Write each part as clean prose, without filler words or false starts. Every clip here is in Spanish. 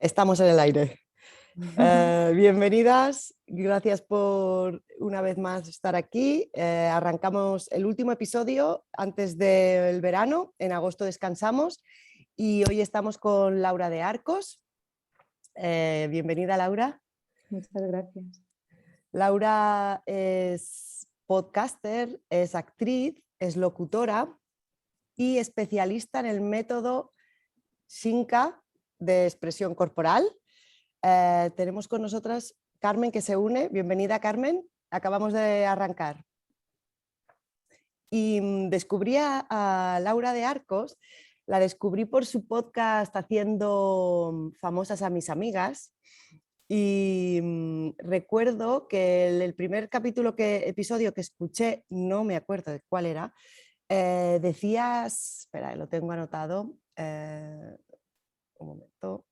Estamos en el aire. Bienvenidas, gracias por una vez más estar aquí. Arrancamos el último episodio antes del verano, en agosto descansamos y hoy estamos con Laura de Arcos. Bienvenida, Laura. Muchas gracias. Laura es podcaster, es actriz, es locutora y especialista en el método Shinka de expresión corporal. Tenemos con nosotras Carmen que se une. Bienvenida, Carmen. Acabamos de arrancar. Y descubrí a Laura de Arcos. La descubrí por su podcast Haciendo famosas a mis amigas. Y recuerdo que el primer episodio que escuché, no me acuerdo de cuál era, decías, espera, lo tengo anotado, un momento.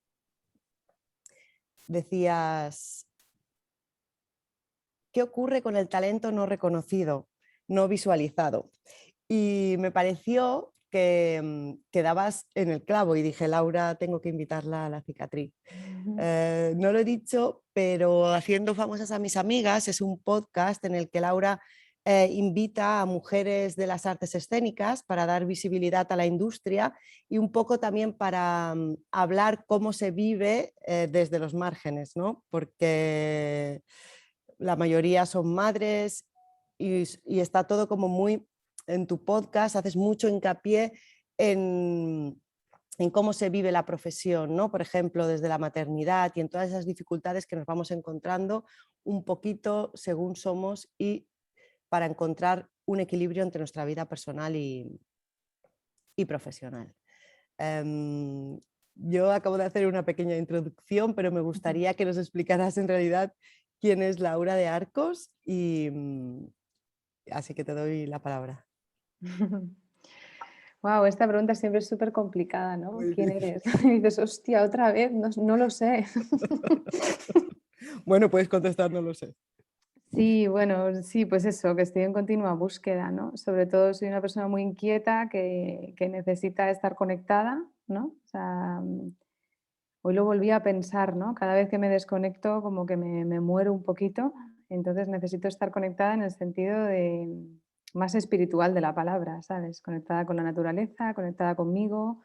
Decías, ¿qué ocurre con el talento no reconocido, no visualizado? Y me pareció que dabas en el clavo y dije, Laura, tengo que invitarla a La Cicatriz. No lo he dicho, pero Haciendo famosas a mis amigas es un podcast en el que Laura invita a mujeres de las artes escénicas para dar visibilidad a la industria y un poco también para hablar cómo se vive desde los márgenes, ¿no? Porque la mayoría son madres y está todo como muy en tu podcast, haces mucho hincapié en cómo se vive la profesión, ¿no? Por ejemplo, desde la maternidad y en todas esas dificultades que nos vamos encontrando un poquito según somos y para encontrar un equilibrio entre nuestra vida personal y profesional. Yo acabo de hacer una pequeña introducción, pero me gustaría que nos explicaras en realidad quién es Laura de Arcos y así que te doy la palabra. Wow, esta pregunta siempre es súper complicada, ¿no? Muy ¿Quién difícil. eres? Y dices, hostia, otra vez, no lo sé. Bueno, puedes contestar, no lo sé. Sí, bueno, sí, pues eso, que estoy en continua búsqueda, ¿no? Sobre todo soy una persona muy inquieta que necesita estar conectada, ¿no? O sea, hoy lo volví a pensar, ¿no? Cada vez que me desconecto como que me muero un poquito, entonces necesito estar conectada en el sentido de más espiritual de la palabra, ¿sabes? Conectada con la naturaleza, conectada conmigo,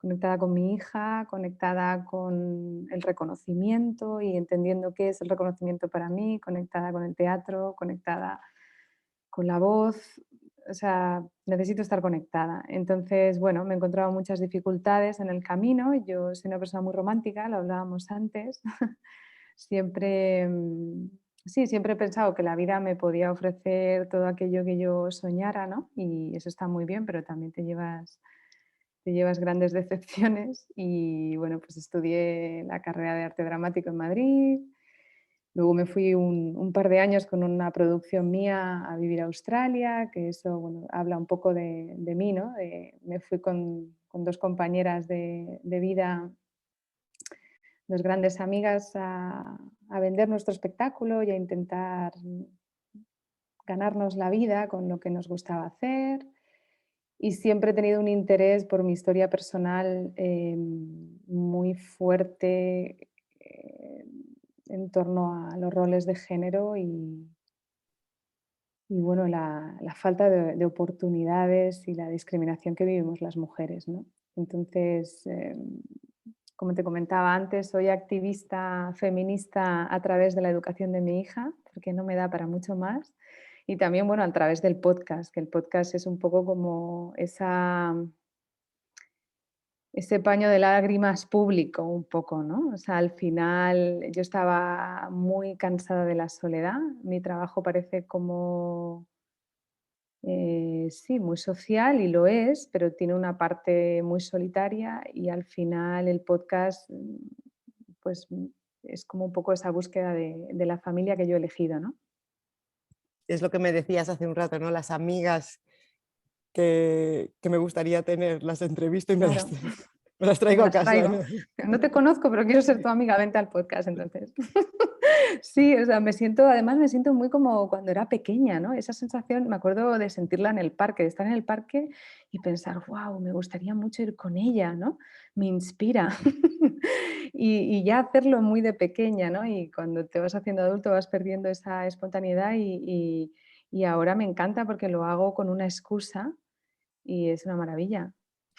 conectada con mi hija, conectada con el reconocimiento y entendiendo qué es el reconocimiento para mí, conectada con el teatro, conectada con la voz, o sea, necesito estar conectada. Entonces, bueno, me he encontrado muchas dificultades en el camino. Yo soy una persona muy romántica, lo hablábamos antes. Siempre, sí, siempre he pensado que la vida me podía ofrecer todo aquello que yo soñara, ¿no? Y eso está muy bien, pero también te llevas grandes decepciones. Y bueno, pues estudié la carrera de arte dramático en Madrid. Luego me fui un par de años con una producción mía a vivir a Australia, que eso bueno, habla un poco de mí, ¿no? Me fui con dos compañeras de vida, dos grandes amigas, a vender nuestro espectáculo y a intentar ganarnos la vida con lo que nos gustaba hacer. Y siempre he tenido un interés por mi historia personal muy fuerte en torno a los roles de género y bueno, la falta de oportunidades y la discriminación que vivimos las mujeres, ¿no? Entonces, como te comentaba antes, soy activista feminista a través de la educación de mi hija, porque no me da para mucho más. Y también, bueno, a través del podcast, que el podcast es un poco como ese paño de lágrimas público un poco, ¿no? O sea, al final yo estaba muy cansada de la soledad. Mi trabajo parece como, sí, muy social y lo es, pero tiene una parte muy solitaria y al final el podcast, pues es como un poco esa búsqueda de la familia que yo he elegido, ¿no? Es lo que me decías hace un rato, ¿no? Las amigas que me gustaría tener, las entrevisto y Claro, me las me traigo a las casa, traigo. ¿no? No te conozco, pero quiero ser tu amiga, vente al podcast entonces. Sí, o sea, además me siento muy como cuando era pequeña, ¿no? Esa sensación, me acuerdo de sentirla en el parque, de estar en el parque y pensar, wow, me gustaría mucho ir con ella, ¿no? Me inspira. Y ya hacerlo muy de pequeña, ¿no? Y cuando te vas haciendo adulto vas perdiendo esa espontaneidad y ahora me encanta porque lo hago con una excusa y es una maravilla.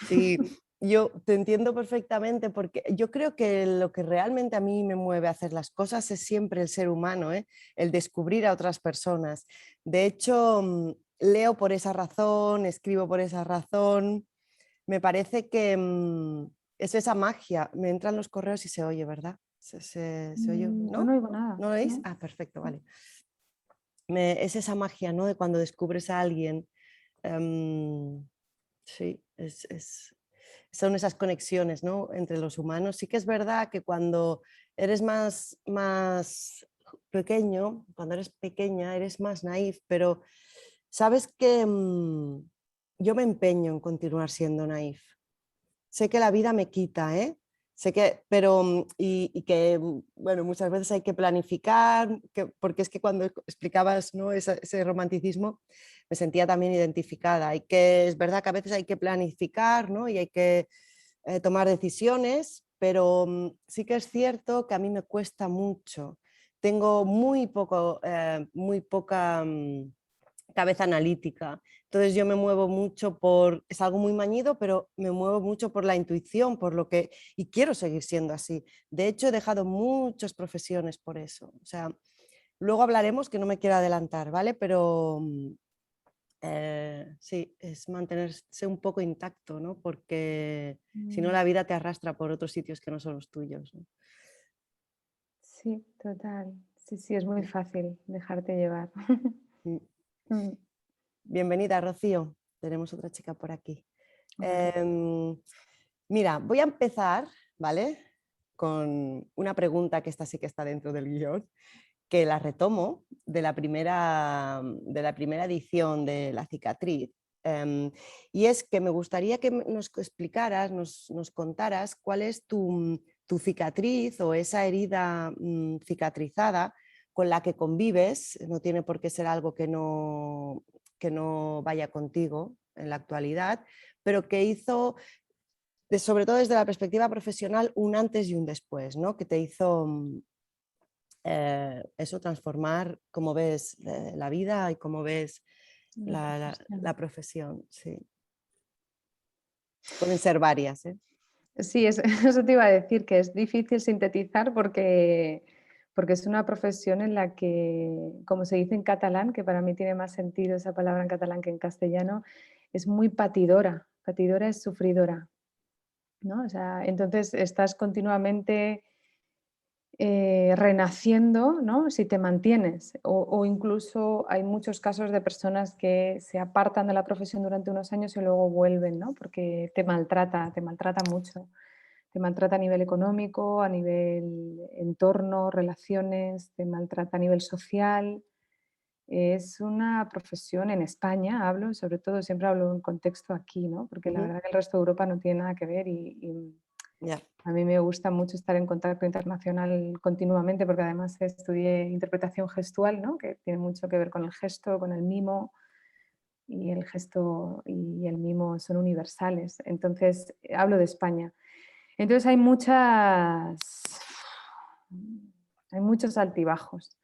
Sí, yo te entiendo perfectamente porque yo creo que lo que realmente a mí me mueve a hacer las cosas es siempre el ser humano, ¿eh? El descubrir a otras personas. De hecho, leo por esa razón, escribo por esa razón. Me parece que es esa magia. Me entran los correos y se oye, ¿verdad? Se oye, Yo no ¿no? oigo nada, ¿No lo oís? ¿no? Ah, perfecto, No. vale. Es esa magia, ¿no? De cuando descubres a alguien. em, sí, son esas conexiones, ¿no? Entre los humanos. Sí que es verdad que cuando eres más pequeño, cuando eres pequeña, eres más naif, pero sabes que yo me empeño en continuar siendo naif. Sé que la vida me quita, ¿eh? Sé que, pero, y que, bueno, muchas veces hay que planificar, porque es que cuando explicabas, ¿no? Ese romanticismo, me sentía también identificada. Es verdad que a veces hay que planificar, ¿no? Y hay que tomar decisiones, pero sí que es cierto que a mí me cuesta mucho. Tengo muy poca cabeza analítica. Entonces yo me muevo mucho es algo muy mañido, pero me muevo mucho por la intuición, y quiero seguir siendo así. De hecho, he dejado muchas profesiones por eso. O sea, luego hablaremos, que no me quiero adelantar, ¿vale? Pero sí, es mantenerse un poco intacto, ¿no? Porque si no Mm, la vida te arrastra por otros sitios que no son los tuyos, ¿no? sí, total. Sí, sí, es muy fácil dejarte llevar. Mm. Mm, Bienvenida, Rocío. Tenemos otra chica por aquí. Vale. Em, Mira, voy a empezar, ¿vale? Con una pregunta que esta sí que está dentro del guión, que la retomo de la primera edición de La cicatriz. Y es que me gustaría que nos explicaras, nos contaras cuál es tu cicatriz o esa herida cicatrizada con la que convives. No tiene por qué ser algo que no vaya contigo en la actualidad, pero que hizo sobre todo desde la perspectiva profesional, un antes y un después, ¿no? Que te hizo eso, transformar cómo ves la vida y cómo ves La la profesión. profesión. Sí. Pueden ser varias. ¿Eh? Sí, eso te iba a decir, que es difícil sintetizar porque es una profesión en la que, como se dice en catalán, que para mí tiene más sentido esa palabra en catalán que en castellano, es muy patidora. Patidora es sufridora, ¿no? O sea, entonces estás continuamente renaciendo, ¿no? Si te mantienes. O incluso hay muchos casos de personas que se apartan de la profesión durante unos años y luego vuelven, ¿no? Porque te maltrata mucho. Te maltrata a nivel económico, a nivel entorno, relaciones, te maltrata a nivel social. Es una profesión en España, hablo, sobre todo siempre hablo en contexto aquí, ¿no? Porque la Ujú. verdad que el resto de Europa no tiene nada que ver y Ya. a mí me gusta mucho estar en contacto internacional continuamente porque además estudié interpretación gestual, ¿no? Que tiene mucho que ver con el gesto, con el mimo, y el gesto y el mimo son universales. Entonces, hablo de España. Entonces hay muchos altibajos.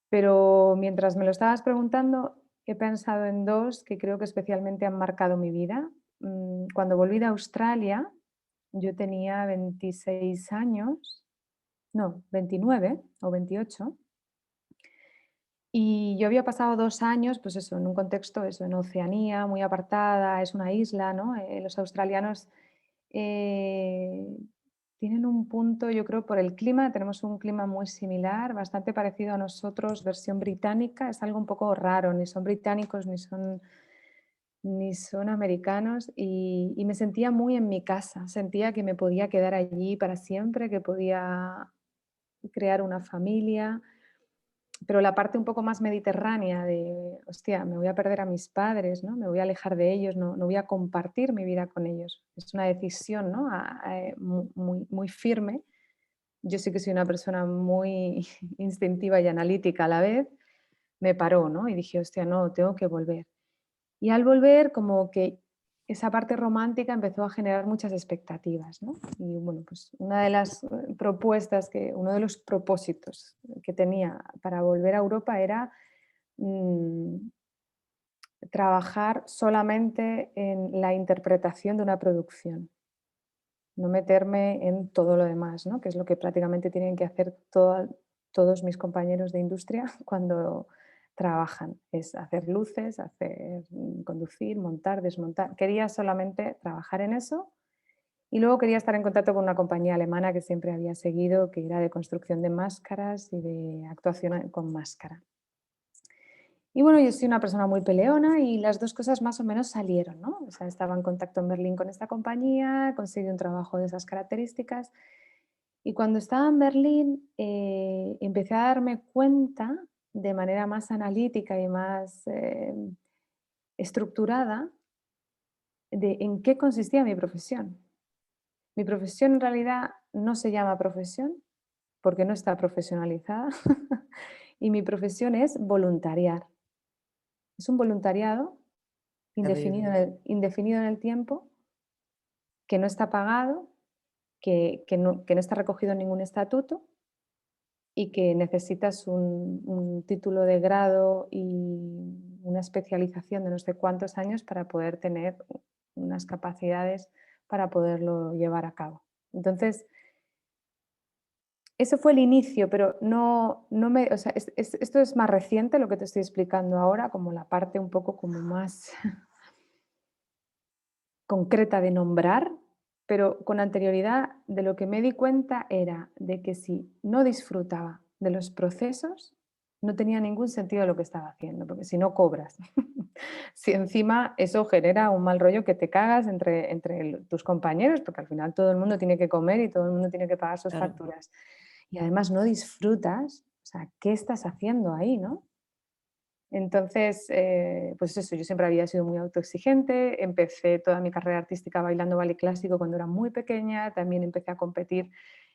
Pero mientras me lo estabas preguntando, he pensado en dos que creo que especialmente han marcado mi vida. Cuando volví de Australia, yo tenía 26 años, no, 29 o 28, y yo había pasado 2 años, pues eso, en un contexto, eso, en Oceanía, muy apartada, es una isla, ¿no? Los australianos eh, tienen un punto, yo creo, por el clima, tenemos un clima muy similar, bastante parecido a nosotros, versión británica, es algo un poco raro, ni son británicos ni son americanos, y me sentía muy en mi casa, sentía que me podía quedar allí para siempre, que podía crear una familia, pero la parte un poco más mediterránea de, hostia, me voy a perder a mis padres, ¿no? Me voy a alejar de ellos, no voy a compartir mi vida con ellos. Es una decisión, ¿no? Muy, muy firme, yo sí que soy una persona muy instintiva y analítica a la vez, me paró, ¿no? Y dije, hostia, no, tengo que volver. Y al volver, como que esa parte romántica empezó a generar muchas expectativas, ¿no? Y bueno, pues una de las propuestas uno de los propósitos que tenía para volver a Europa era mm, trabajar solamente en la interpretación de una producción, no meterme en todo lo demás, ¿no? Que es lo que prácticamente tienen que hacer todos mis compañeros de industria cuando trabajan, es hacer luces, conducir, montar, desmontar. Quería solamente trabajar en eso y luego quería estar en contacto con una compañía alemana que siempre había seguido, que era de construcción de máscaras y de actuación con máscara. Y bueno, yo soy una persona muy peleona y las dos cosas más o menos salieron, ¿no? O sea, estaba en contacto en Berlín con esta compañía, conseguí un trabajo de esas características y cuando estaba en Berlín empecé a darme cuenta de manera más analítica y más estructurada de en qué consistía mi profesión. Mi profesión en realidad no se llama profesión porque no está profesionalizada y mi profesión es voluntariar. Es un voluntariado Terrible. indefinido en el tiempo, que no está pagado, que no está recogido en ningún estatuto y que necesitas un título de grado y una especialización de no sé cuántos años para poder tener unas capacidades para poderlo llevar a cabo. Entonces, eso fue el inicio, pero o sea, esto es más reciente lo que te estoy explicando ahora, como la parte un poco como más concreta de nombrar, pero con anterioridad de lo que me di cuenta era de que si no disfrutaba de los procesos, no tenía ningún sentido lo que estaba haciendo, porque si no cobras, si encima eso genera un mal rollo que te cagas entre tus compañeros, porque al final todo el mundo tiene que comer y todo el mundo tiene que pagar sus Claro. facturas. Y además no disfrutas, o sea, ¿qué estás haciendo ahí, no? Entonces, pues eso, yo siempre había sido muy autoexigente, empecé toda mi carrera artística bailando ballet clásico cuando era muy pequeña, también empecé a competir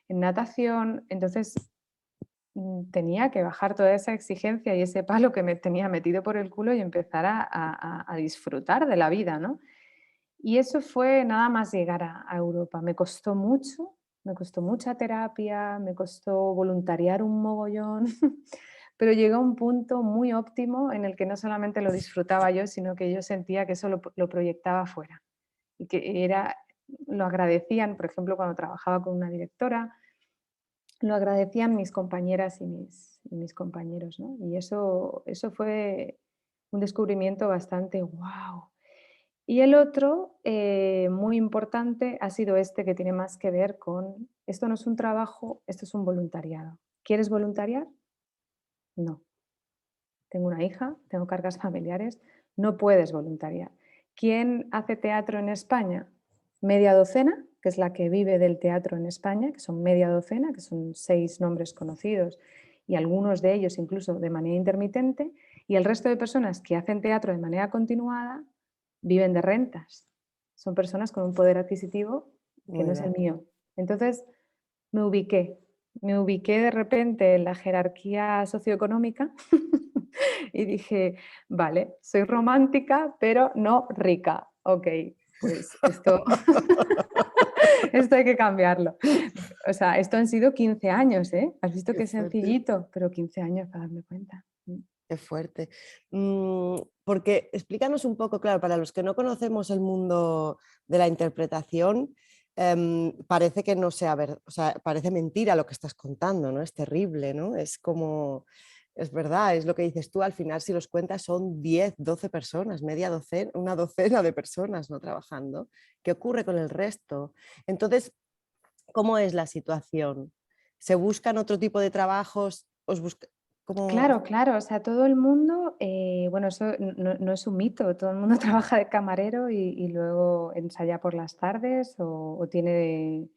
en natación, entonces tenía que bajar toda esa exigencia y ese palo que me tenía metido por el culo y empezar a disfrutar de la vida, ¿no? Y eso fue nada más llegar a Europa. Me costó mucho, me costó mucha terapia, me costó voluntariar un mogollón, pero llegué a un punto muy óptimo en el que no solamente lo disfrutaba yo, sino que yo sentía que eso lo proyectaba fuera. Y que lo agradecían, por ejemplo, cuando trabajaba con una directora, lo agradecían mis compañeras y mis compañeros, ¿no? Y eso fue un descubrimiento bastante wow. Y el otro, muy importante, ha sido este que tiene más que ver con, esto no es un trabajo, esto es un voluntariado. ¿Quieres voluntariar? No. Tengo una hija, tengo cargas familiares, no puedes voluntariar. ¿Quién hace teatro en España? Media docena, que es la que vive del teatro en España, que son media docena, que son 6 nombres conocidos y algunos de ellos incluso de manera intermitente, y el resto de personas que hacen teatro de manera continuada viven de rentas. Son personas con un poder adquisitivo que Muy no es el bajo. mío. Entonces me ubiqué, me ubiqué de repente en la jerarquía socioeconómica y dije, vale, soy romántica, pero no rica. Ok, pues esto, esto hay que cambiarlo. O sea, esto han sido 15 años, ¿eh? Has visto Qué qué fuerte. sencillito, pero 15 años para darme cuenta. Qué fuerte. Porque explícanos un poco, claro, para los que no conocemos el mundo de la interpretación, parece que no sea verdad, o sea, parece mentira lo que estás contando, ¿no? Es terrible, ¿no? Es como, es verdad, es lo que dices tú, al final si los cuentas son 10 12 personas, media docena, una docena de personas no trabajando. ¿Qué ocurre con el resto? Entonces, ¿cómo es la situación? ¿Se buscan otro tipo de trabajos? ¿Os busca... ¿Cómo? Claro, claro, o sea, todo el mundo, bueno, eso no es un mito, todo el mundo trabaja de camarero y luego ensaya por las tardes o tiene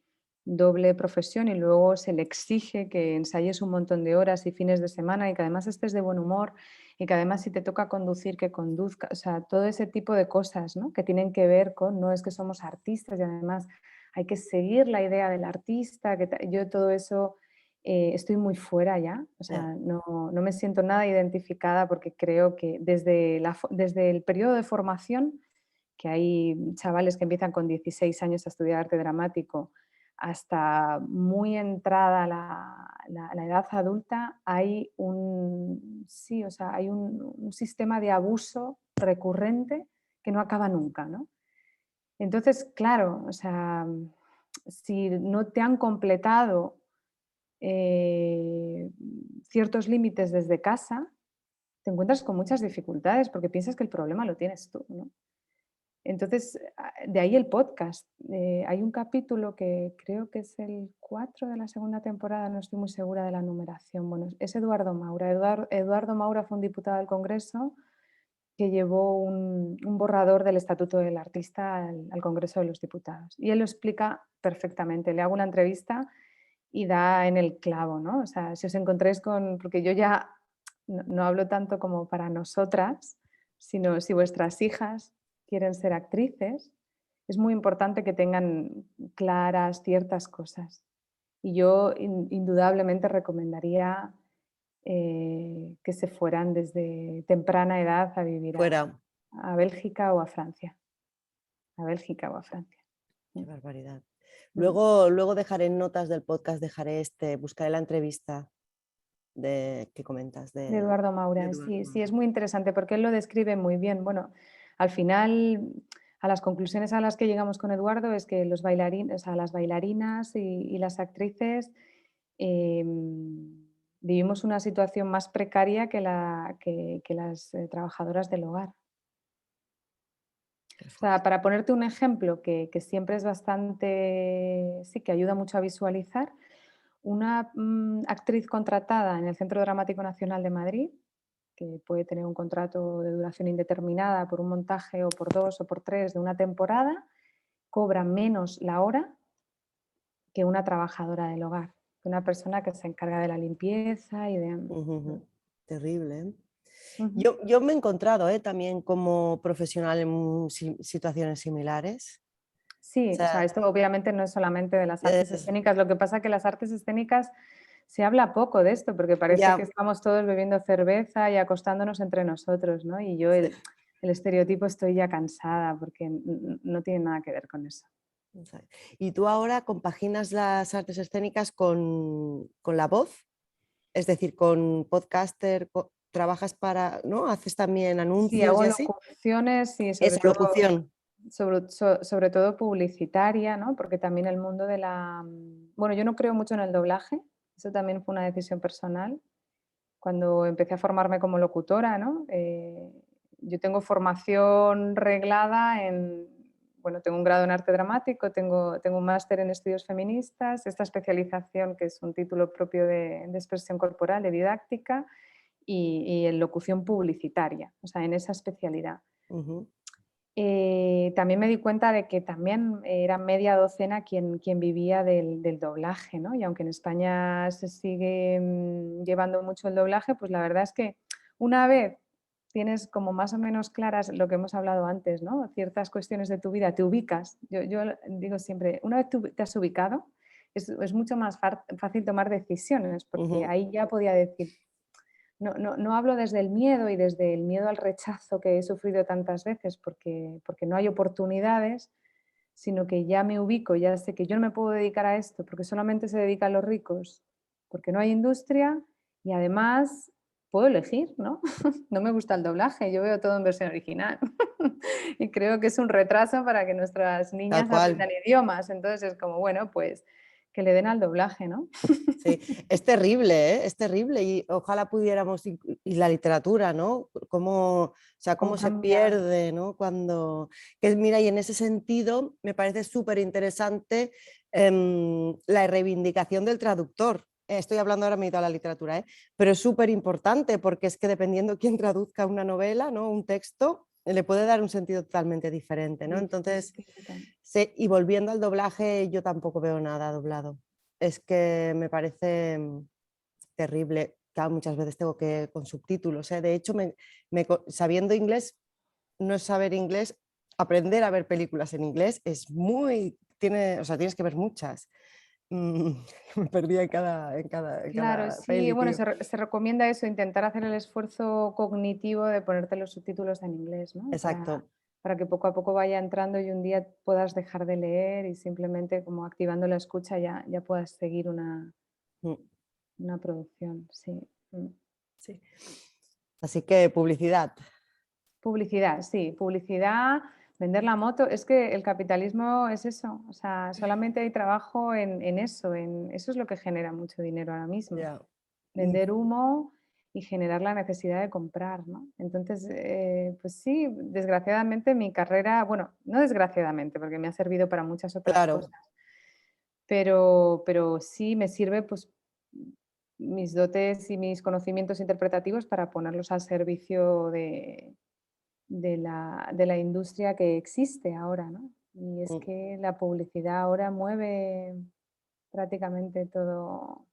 doble profesión y luego se le exige que ensayes un montón de horas y fines de semana y que además estés de buen humor y que además si te toca conducir, que conduzca, o sea, todo ese tipo de cosas, ¿no? Que tienen que ver con, no es que somos artistas y además hay que seguir la idea del artista, yo todo eso estoy muy fuera ya, o sea, no me siento nada identificada porque creo que desde el periodo de formación, que hay chavales que empiezan con 16 años a estudiar arte dramático, hasta muy entrada la edad adulta, hay sí, o sea, hay un sistema de abuso recurrente que no acaba nunca, ¿no? Entonces, claro, o sea, si no te han completado eh, ciertos límites desde casa, te encuentras con muchas dificultades porque piensas que el problema lo tienes tú, ¿no? Entonces, de ahí el podcast. Hay un capítulo que creo que es el 4 de la segunda temporada, no estoy muy segura de la numeración. Bueno, es Eduardo Maura. Eduardo Maura fue un diputado del Congreso que llevó un borrador del Estatuto del Artista al Congreso de los Diputados. Y él lo explica perfectamente. Le hago una entrevista y da en el clavo, ¿no? O sea, si os encontráis porque yo ya no hablo tanto como para nosotras, sino si vuestras hijas quieren ser actrices, es muy importante que tengan claras ciertas cosas. Y yo indudablemente recomendaría que se fueran desde temprana edad a vivir Fuera. a Bélgica o a Francia. A Bélgica o a Francia. Qué barbaridad. Mm. Luego dejaré en notas del podcast, buscaré la entrevista que comentas De de Eduardo Maura, Eduardo sí, sí, es Maura. muy interesante porque él lo describe muy bien. Bueno, al final, a las conclusiones a las que llegamos con Eduardo es que los bailarines, o sea, las bailarinas y las actrices vivimos una situación más precaria que las trabajadoras del hogar. Qué O sea, fuerte. para ponerte un ejemplo que siempre es bastante, sí, que ayuda mucho a visualizar, una actriz contratada en el Centro Dramático Nacional de Madrid, que puede tener un contrato de duración indeterminada por un montaje o por 2 o por 3 de una temporada, cobra menos la hora que una trabajadora del hogar, que una persona que se encarga de la limpieza y de... Ujú. Terrible, ¿eh? Ujú. Yo me he encontrado también como profesional en situaciones similares. O Sí, o sea, sea, esto obviamente no es solamente de las artes es- escénicas, lo que pasa es que las artes escénicas se habla poco de esto, porque parece que ya, estamos todos bebiendo cerveza y acostándonos entre nosotros, ¿no? Y yo sí, el estereotipo estoy ya cansada porque no tiene nada que ver con eso. o sea, y tú ahora compaginas las artes escénicas con la voz, es decir, con podcaster, trabajas para, ¿no? Haces también Sí, anuncios hago y así. locuciones y Esa locución. sobre todo publicitaria, ¿no? Porque también el mundo bueno, yo no creo mucho en el doblaje, eso también fue una decisión personal. Cuando empecé a formarme como locutora, ¿no? Yo tengo formación reglada bueno, tengo un grado en arte dramático, tengo un máster en estudios feministas, esta especialización que es un título propio de expresión corporal, de didáctica, y en locución publicitaria, o sea, en esa especialidad. Ujú. También me di cuenta de que también era media docena quien vivía del doblaje, ¿no? Y aunque en España se sigue llevando mucho el doblaje, pues la verdad es que una vez tienes como más o menos claras lo que hemos hablado antes, ¿no? Ciertas cuestiones de tu vida, te ubicas. Yo digo siempre, una vez te has ubicado, es mucho más fácil tomar decisiones, porque Ujú. ahí ya podía decir, no hablo desde el miedo y desde el miedo al rechazo que he sufrido tantas veces porque no hay oportunidades, sino que ya me ubico, ya sé que yo no me puedo dedicar a esto porque solamente se dedican los ricos, porque no hay industria y además puedo elegir, ¿no? No me gusta el doblaje, yo veo todo en versión original y creo que es un retraso para que nuestras Tal niñas cual. aprendan idiomas, entonces es como, bueno, pues que le den al doblaje, ¿no? Sí, es terrible, ¿eh? Es terrible y ojalá pudiéramos, y la literatura, ¿no? O sea, ¿Cómo cómo se cambia? pierde, ¿no? Mira, y en ese sentido me parece súper interesante la reivindicación del traductor. Estoy hablando ahora me he ido a la literatura, ¿eh? Pero es súper importante porque es que dependiendo quién traduzca una novela, ¿no? Un texto, le puede dar un sentido totalmente diferente, ¿no? Entonces, Distinto. sí, y volviendo al doblaje, yo tampoco veo nada doblado. Es que me parece terrible. Claro, muchas veces tengo que con subtítulos. De hecho, sabiendo inglés, no es saber inglés, aprender a ver películas en inglés es muy tiene, o sea, tienes que ver muchas. Mm, me perdía en Claro, cada sí, peli, bueno, tío. se recomienda eso, intentar hacer el esfuerzo cognitivo de ponerte los subtítulos en inglés, ¿no? Exacto. Para que poco a poco vaya entrando y un día puedas dejar de leer y simplemente como activando la escucha ya puedas seguir Mm, una producción, sí. sí. Así que publicidad. Publicidad, sí, publicidad, vender la moto. Es que el capitalismo es eso, o sea, solamente hay trabajo en eso, en eso es lo que genera mucho dinero ahora mismo. Ya. Mm, Vender humo y generar la necesidad de comprar, ¿no? Entonces, pues sí, desgraciadamente mi carrera, bueno, no desgraciadamente, porque me ha servido para muchas otras claro. cosas, pero sí me sirve, pues, mis dotes y mis conocimientos interpretativos para ponerlos al servicio de la industria que existe ahora, ¿no? Y es Mm, que la publicidad ahora mueve prácticamente todo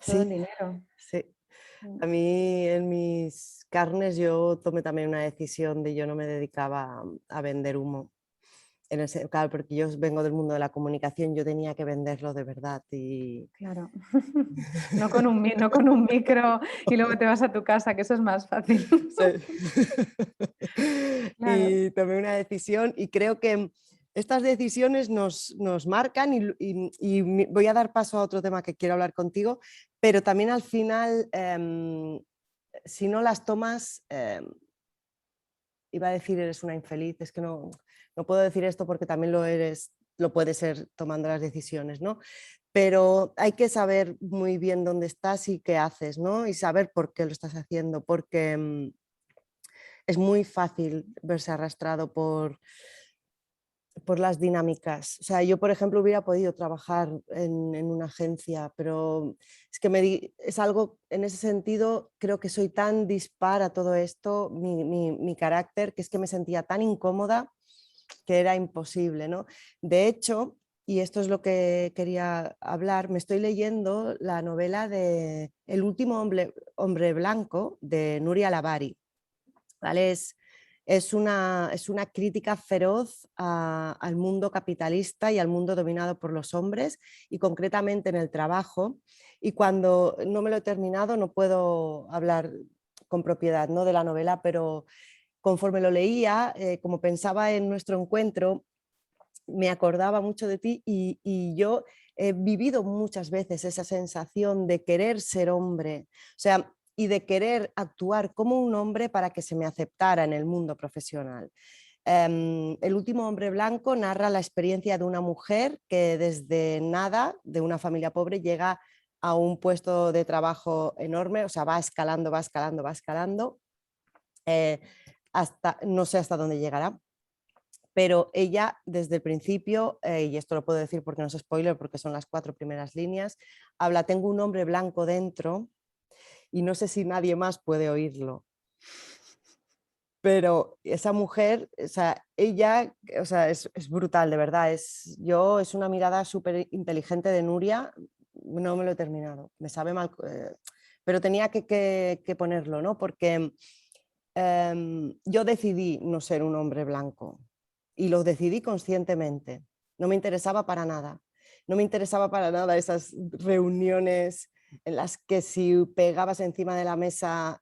el sí, dinero. sí. Mm. A mí en mis carnes yo tomé también una decisión de yo no me dedicaba a vender humo. Claro, porque yo vengo del mundo de la comunicación, yo tenía que venderlo de verdad y Claro. No con un micro y luego te vas a tu casa, que eso es más fácil. sí. Claro, Y tomé una decisión y creo que estas decisiones nos marcan y voy a dar paso a otro tema que quiero hablar contigo, pero también al final, si no las tomas, iba a decir eres una infeliz, es que no puedo decir esto porque también lo eres, lo puedes ser tomando las decisiones, ¿no? Pero hay que saber muy bien dónde estás y qué haces, ¿no? Y saber por qué lo estás haciendo, porque es muy fácil verse arrastrado por las dinámicas. O sea, yo, por ejemplo, hubiera podido trabajar en una agencia, pero es que es algo, en ese sentido, creo que soy tan dispar a todo esto, mi carácter, que es que me sentía tan incómoda que era imposible, ¿no? De hecho, y esto es lo que quería hablar, me estoy leyendo la novela de El último hombre blanco de Nuria Lavari, ¿vale? Es una crítica feroz al mundo capitalista y al mundo dominado por los hombres y concretamente en el trabajo. Y cuando no me lo he terminado no puedo hablar con propiedad, ¿no?, de la novela, pero conforme lo leía, como pensaba en nuestro encuentro, me acordaba mucho de ti y yo he vivido muchas veces esa sensación de querer ser hombre, o sea, y de querer actuar como un hombre para que se me aceptara en el mundo profesional. El último hombre blanco narra la experiencia de una mujer que desde nada, de una familia pobre, llega a un puesto de trabajo enorme, o sea, va escalando, va escalando, va escalando, eh, hasta, no sé hasta dónde llegará, pero ella desde el principio, y esto lo puedo decir porque no es spoiler, porque son las 4 primeras líneas, habla, tengo un hombre blanco dentro y no sé si nadie más puede oírlo. Pero esa mujer, o sea, ella, o sea, es brutal, de verdad. Es una mirada súper inteligente de Nuria. No me lo he terminado, me sabe mal, pero tenía que ponerlo, ¿no? Porque yo decidí no ser un hombre blanco y lo decidí conscientemente. No me interesaba para nada. No me interesaba para nada esas reuniones en las que si pegabas encima de la mesa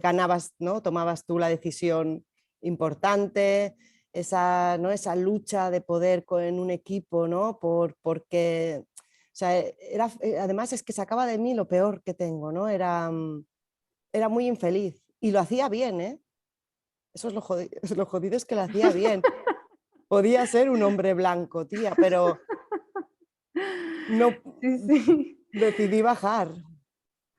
ganabas, ¿no? Tomabas tú la decisión importante, ¿no?, esa lucha de poder en un equipo, ¿no? Porque, o sea, además es que sacaba de mí lo peor que tengo, ¿no? Era muy infeliz y lo hacía bien, ¿eh? Eso es lo jodido es que lo hacía bien. Podía ser un hombre blanco, tía, pero no sí, sí. decidí bajar.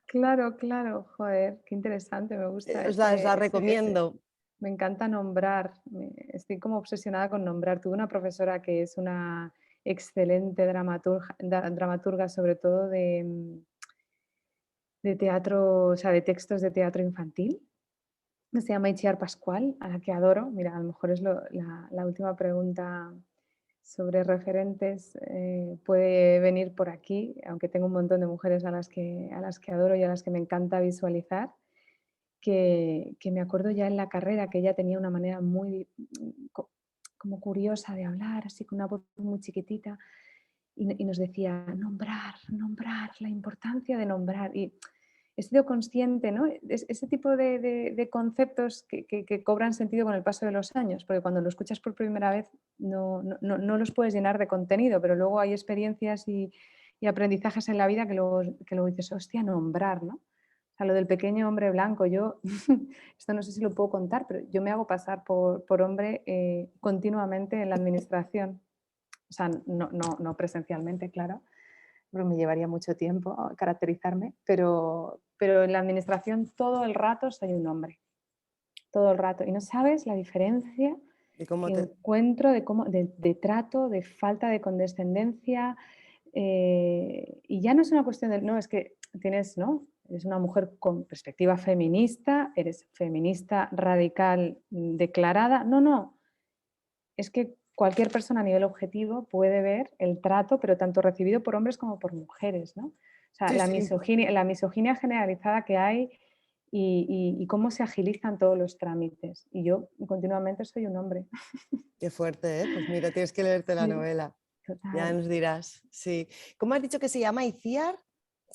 Claro, claro. Joder, qué interesante, me gusta Os la ese. recomiendo. Me encanta nombrar, estoy como obsesionada con nombrar. Tuve una profesora que es una excelente dramaturga, sobre todo de teatro, o sea, de textos de teatro infantil. Se llama Itziar Pascual, a la que adoro. Mira, a lo mejor es la última pregunta sobre referentes, puede venir por aquí, aunque tengo un montón de mujeres a las que adoro y a las que me encanta visualizar, que me acuerdo ya en la carrera que ella tenía una manera muy, como curiosa de hablar, así con una voz muy chiquitita, y nos decía, nombrar, nombrar, la importancia de nombrar. Y he sido consciente, ¿no? Ese tipo de conceptos que cobran sentido con el paso de los años, porque cuando lo escuchas por primera vez no los puedes llenar de contenido, pero luego hay experiencias y aprendizajes en la vida que luego dices, hostia, nombrar, ¿no? O sea, lo del pequeño hombre blanco, yo, esto no sé si lo puedo contar, pero yo me hago pasar por hombre continuamente en la administración. O sea, no presencialmente, claro, pero me llevaría mucho tiempo caracterizarme, pero en la administración todo el rato soy un hombre, todo el rato. Y no sabes la diferencia ¿Y cómo que te...? encuentro de trato, de falta de condescendencia. Y ya no es una cuestión de, no, es que tienes, ¿no? Eres una mujer con perspectiva feminista, eres feminista radical declarada. No, no, es que cualquier persona a nivel objetivo puede ver el trato, pero tanto recibido por hombres como por mujeres, ¿no? O sea, Sí, sí, la misoginia generalizada que hay y cómo se agilizan todos los trámites. Y yo continuamente soy un hombre. qué fuerte, ¿eh? Pues mira, tienes que leerte la Sí, novela. Ya total. nos dirás, sí. ¿Cómo has dicho que se llama Iciar?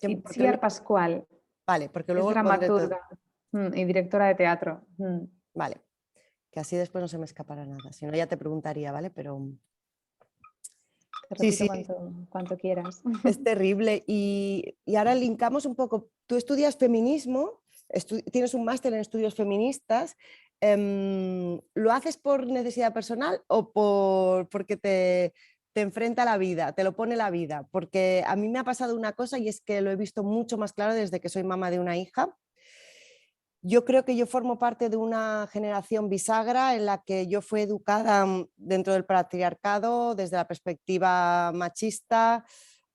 Porque Itziar Pascual vale, porque es luego lo pondré todo. dramaturga y directora de teatro. Vale, que así después no se me escapará nada. Si no, ya te preguntaría, ¿vale? Pero Te sí, repito sí, cuanto quieras. es terrible. Y ahora linkamos un poco. Tú estudias feminismo, tienes un máster en estudios feministas. ¿Lo haces por necesidad personal o porque te enfrenta a la vida, te lo pone la vida? Porque a mí me ha pasado una cosa y es que lo he visto mucho más claro desde que soy mamá de una hija. Yo creo que yo formo parte de una generación bisagra en la que yo fui educada dentro del patriarcado desde la perspectiva machista,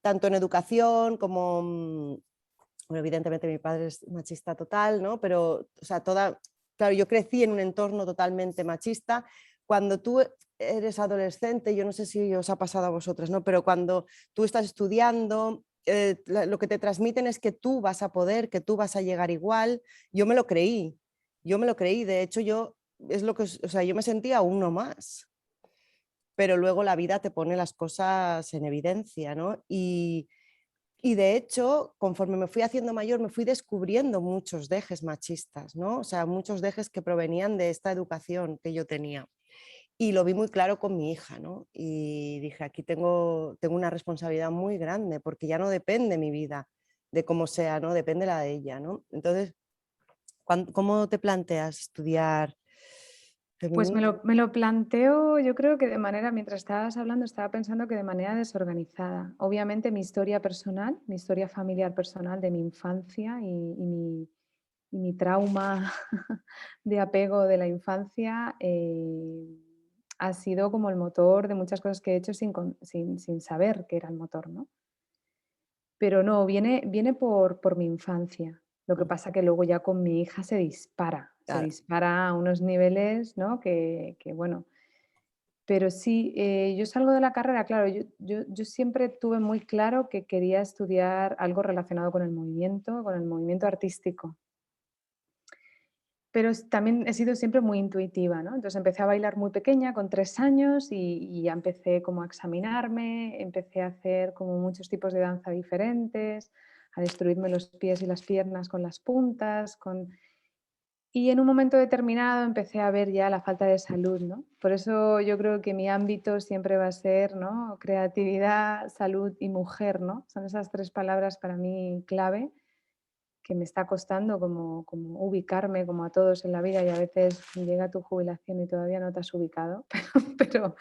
tanto en educación como, bueno, evidentemente mi padre es machista total, ¿no? Pero, o sea, claro, yo crecí en un entorno totalmente machista. Cuando tú eres adolescente, yo no sé si os ha pasado a vosotras, ¿no? Pero cuando tú estás estudiando, lo que te transmiten es que tú vas a poder, que tú vas a llegar igual. Yo me lo creí, yo me lo creí. De hecho, es lo que, o sea, yo me sentía uno más. Pero luego la vida te pone las cosas en evidencia, ¿no? Y de hecho, conforme me fui haciendo mayor, me fui descubriendo muchos dejes machistas, ¿no? O sea, muchos dejes que provenían de esta educación que yo tenía. Y lo vi muy claro con mi hija, ¿no? Y dije, aquí tengo una responsabilidad muy grande, porque ya no depende mi vida de cómo sea, ¿no? Depende la de ella, ¿no? Entonces, ¿cómo te planteas estudiar Pues me feminismo? lo, me lo planteo, yo creo que de manera, mientras estabas hablando, estaba pensando que de manera desorganizada. Obviamente mi historia personal, mi historia familiar personal de mi infancia y mi trauma de apego de la infancia ha sido como el motor de muchas cosas que he hecho sin saber que era el motor, ¿no? Pero no, viene por mi infancia. Lo que pasa que luego ya con mi hija se Claro, dispara a unos niveles, ¿no? Que bueno, pero sí, yo salgo de la carrera, claro, yo siempre tuve muy claro que quería estudiar algo relacionado con el movimiento artístico. Pero también he sido siempre muy intuitiva, ¿no? Entonces empecé a bailar muy pequeña, con 3 años, y ya empecé como a examinarme, empecé a hacer como muchos tipos de danza diferentes, a destruirme los pies y las piernas con las puntas, y en un momento determinado empecé a ver ya la falta de salud, ¿no? Por eso yo creo que mi ámbito siempre va a ser, ¿no? Creatividad, salud y mujer, ¿no? Son esas 3 palabras para mí clave, que me está costando como ubicarme, como a todos en la vida, y a veces llega tu jubilación y todavía no te has ubicado, pero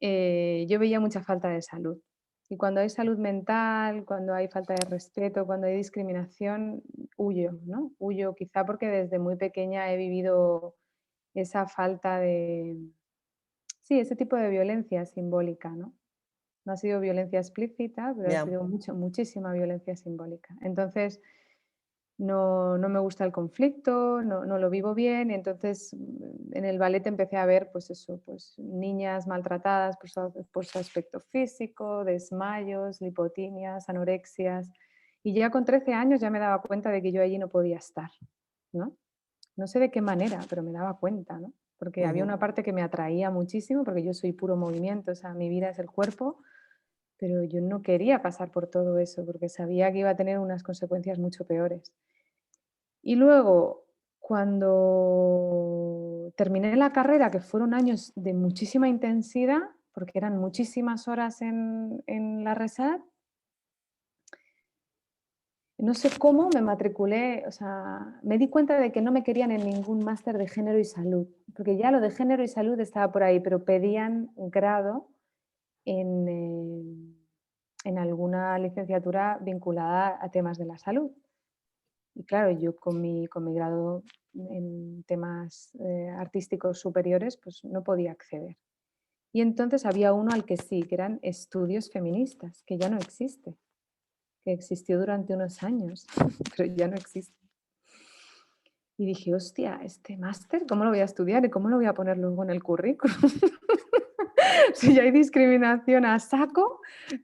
yo veía mucha falta de salud. Y cuando hay salud mental, cuando hay falta de respeto, cuando hay discriminación, huyo, ¿no? Huyo quizá porque desde muy pequeña he vivido esa falta de, sí, ese tipo de violencia simbólica, ¿no? No ha sido violencia explícita, pero ha ya. sido muchísima violencia simbólica. Entonces, no me gusta el conflicto, no lo vivo bien, y entonces en el ballet empecé a ver, pues eso, pues niñas maltratadas por su aspecto físico, desmayos, lipotimias, anorexias, y ya con 13 años ya me daba cuenta de que yo allí no podía estar, ¿no? No sé de qué manera, pero me daba cuenta, ¿no? porque había Ujú. una parte que me atraía muchísimo, porque yo soy puro movimiento, o sea, mi vida es el cuerpo, pero yo no quería pasar por todo eso, porque sabía que iba a tener unas consecuencias mucho peores. Y luego, cuando terminé la carrera, que fueron años de muchísima intensidad, porque eran muchísimas horas en la RESAD, no sé cómo me matriculé, o sea, me di cuenta de que no me querían en ningún máster de género y salud, porque ya lo de género y salud estaba por ahí, pero pedían un grado en, en alguna licenciatura vinculada a temas de la salud. Y claro, yo con mi grado en temas artísticos superiores, pues no podía acceder. Y entonces había uno al que sí, que eran estudios feministas, que ya no existe, que existió durante unos años, pero ya no existe. Y dije, hostia, este máster, ¿cómo lo voy a estudiar y cómo lo voy a poner luego en el currículum? Si ya hay discriminación a saco,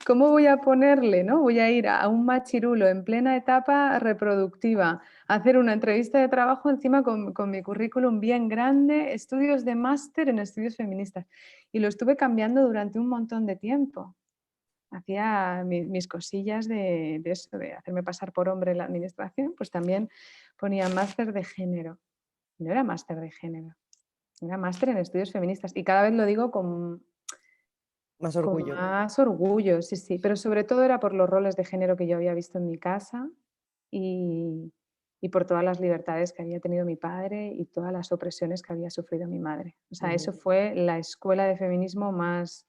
¿cómo voy a ponerle, no? Voy a ir a un machirulo en plena etapa reproductiva, a hacer una entrevista de trabajo encima con mi currículum bien grande, estudios de máster en estudios feministas. Y lo estuve cambiando durante un montón de tiempo. Hacía mis cosillas de eso, de hacerme pasar por hombre en la administración, pues también ponía máster de género. No era máster de género, era máster en estudios feministas. Y cada vez lo digo Más con orgullo. más orgullo, sí, sí, pero sobre todo era por los roles de género que yo había visto en mi casa y, y por todas las libertades que había tenido mi padre y todas las opresiones que había sufrido mi madre. O sea, eso Ujú. fue la escuela de feminismo más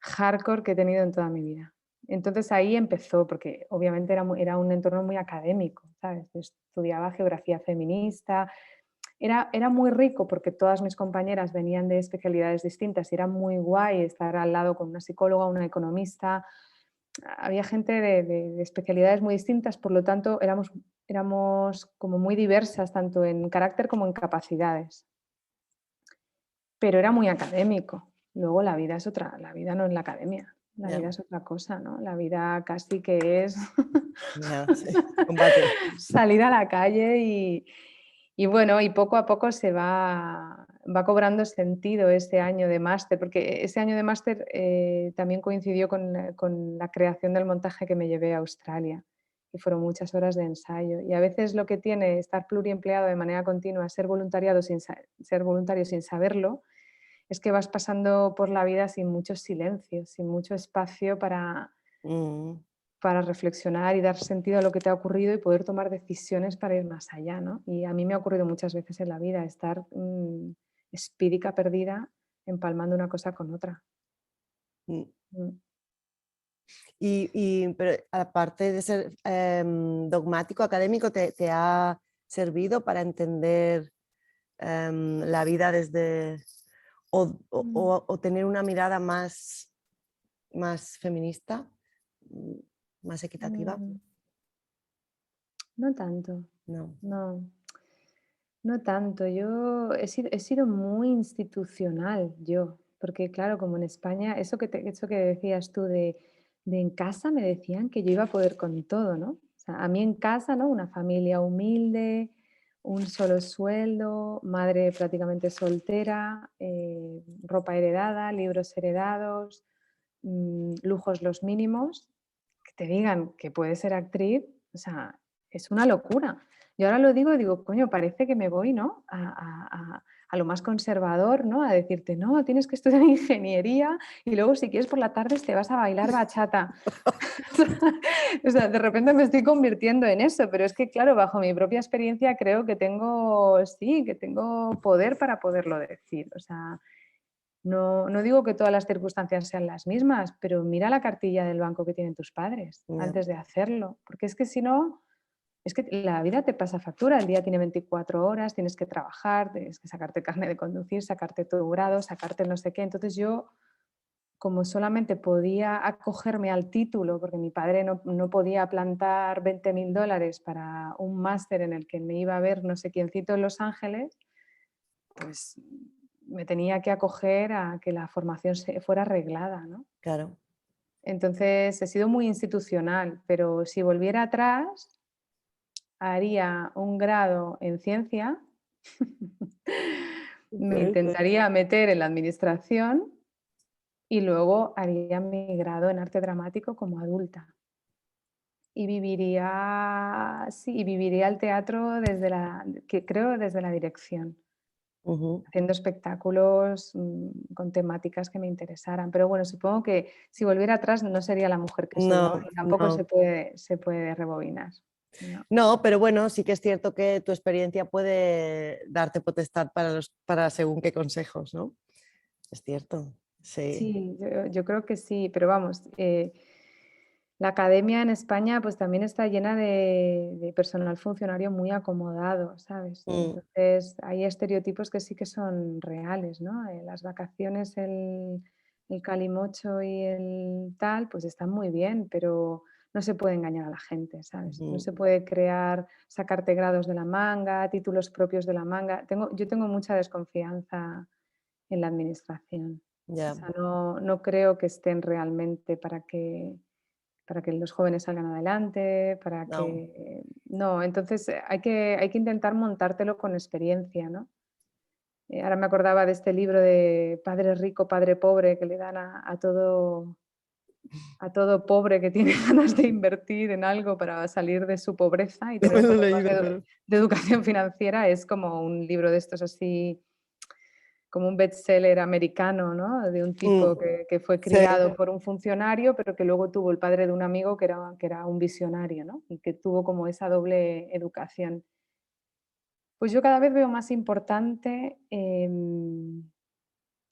hardcore que he tenido en toda mi vida. Entonces ahí empezó, porque obviamente era un entorno muy académico, ¿sabes? Yo estudiaba geografía feminista, era muy rico porque todas mis compañeras venían de especialidades distintas y era muy guay estar al lado con una psicóloga, una economista. Había gente de especialidades muy distintas, por lo tanto éramos como muy diversas, tanto en carácter como en capacidades. Pero era muy académico. Luego la vida es otra, la vida no es la academia, la Ya, vida es otra cosa, ¿no? La vida casi que es ya, sí. Combate. salir a la calle y bueno, y poco a poco va cobrando sentido ese año de máster, porque ese año de máster también coincidió con la creación del montaje que me llevé a Australia, y fueron muchas horas de ensayo. Y a veces lo que tiene estar pluriempleado de manera continua, ser voluntario sin saberlo, es que vas pasando por la vida sin muchos silencios, sin mucho espacio Mm. para reflexionar y dar sentido a lo que te ha ocurrido y poder tomar decisiones para ir más allá, ¿no? Y a mí me ha ocurrido muchas veces en la vida estar espídica perdida, empalmando una cosa con otra. Mm. Mm. Pero aparte de ser dogmático, académico, ¿te ha servido para entender la vida desde Mm. o tener una mirada más feminista, mm, más equitativa? Mm, no tanto, No. no, no tanto. Yo he sido muy institucional, yo, porque claro, como en España, eso que decías tú de en casa me decían que yo iba a poder con todo, ¿no? O sea, a mí en casa, ¿no? Una familia humilde, un solo sueldo, madre prácticamente soltera, ropa heredada, libros heredados, lujos los mínimos, que te digan que puedes ser actriz, o sea, es una locura. Yo ahora lo digo y digo, coño, parece que me voy, ¿no? A lo más conservador, ¿no? A decirte, no, tienes que estudiar ingeniería y luego si quieres por la tarde te vas a bailar bachata. O sea, de repente me estoy convirtiendo en eso, pero es que, claro, bajo mi propia experiencia creo que sí, que tengo poder para poderlo decir. O sea, no digo que todas las circunstancias sean las mismas, pero mira la cartilla del banco que tienen tus padres Ya. antes de hacerlo, porque es que si no, es que la vida te pasa factura, el día tiene 24 horas, tienes que trabajar, tienes que sacarte carne de conducir, sacarte tu grado, sacarte no sé qué. Entonces yo, como solamente podía acogerme al título, porque mi padre no podía plantar 20.000 dólares para un máster en el que me iba a ver no sé quiéncito en Los Ángeles, pues me tenía que acoger a que la formación fuera reglada, ¿no? Claro. Entonces he sido muy institucional, pero si volviera atrás, haría un grado en ciencia me Puede ser. intentaría meter en la administración y luego haría mi grado en arte dramático como adulta. Y viviría, sí, y viviría el teatro desde que creo desde la dirección, Ujú. haciendo espectáculos, con temáticas que me interesaran. Pero bueno, supongo que si volviera atrás no sería la mujer que soy ahora, No, y tampoco no. se puede rebobinar. No. No, pero bueno, sí que es cierto que tu experiencia puede darte potestad para según qué consejos, ¿no? Es cierto, sí. Sí, yo creo que sí, pero vamos, la academia en España pues también está llena de personal funcionario muy acomodado, ¿sabes? Mm, Entonces hay estereotipos que sí que son reales, ¿no? Las vacaciones, el calimocho y el tal, pues están muy bien, pero no se puede engañar a la gente, ¿sabes? No ujú. se puede sacarte grados de la manga, títulos propios de la manga. Yo tengo mucha desconfianza en la administración. O Ya, sea, no creo que estén realmente para que los jóvenes salgan adelante, para no. que no, entonces hay que intentar montártelo con experiencia, ¿no? Ahora me acordaba de este libro de Padre rico, padre pobre, que le dan a todo pobre que tiene ganas de invertir en algo para salir de su pobreza y No me tener lo he problemas leído, pero de educación financiera. Es como un libro de estos así como un bestseller americano, ¿no? De un tipo mm, que fue sí, criado por un funcionario, pero que luego tuvo el padre de un amigo que era un visionario, ¿no? Y que tuvo como esa doble educación. Pues yo cada vez veo más importante,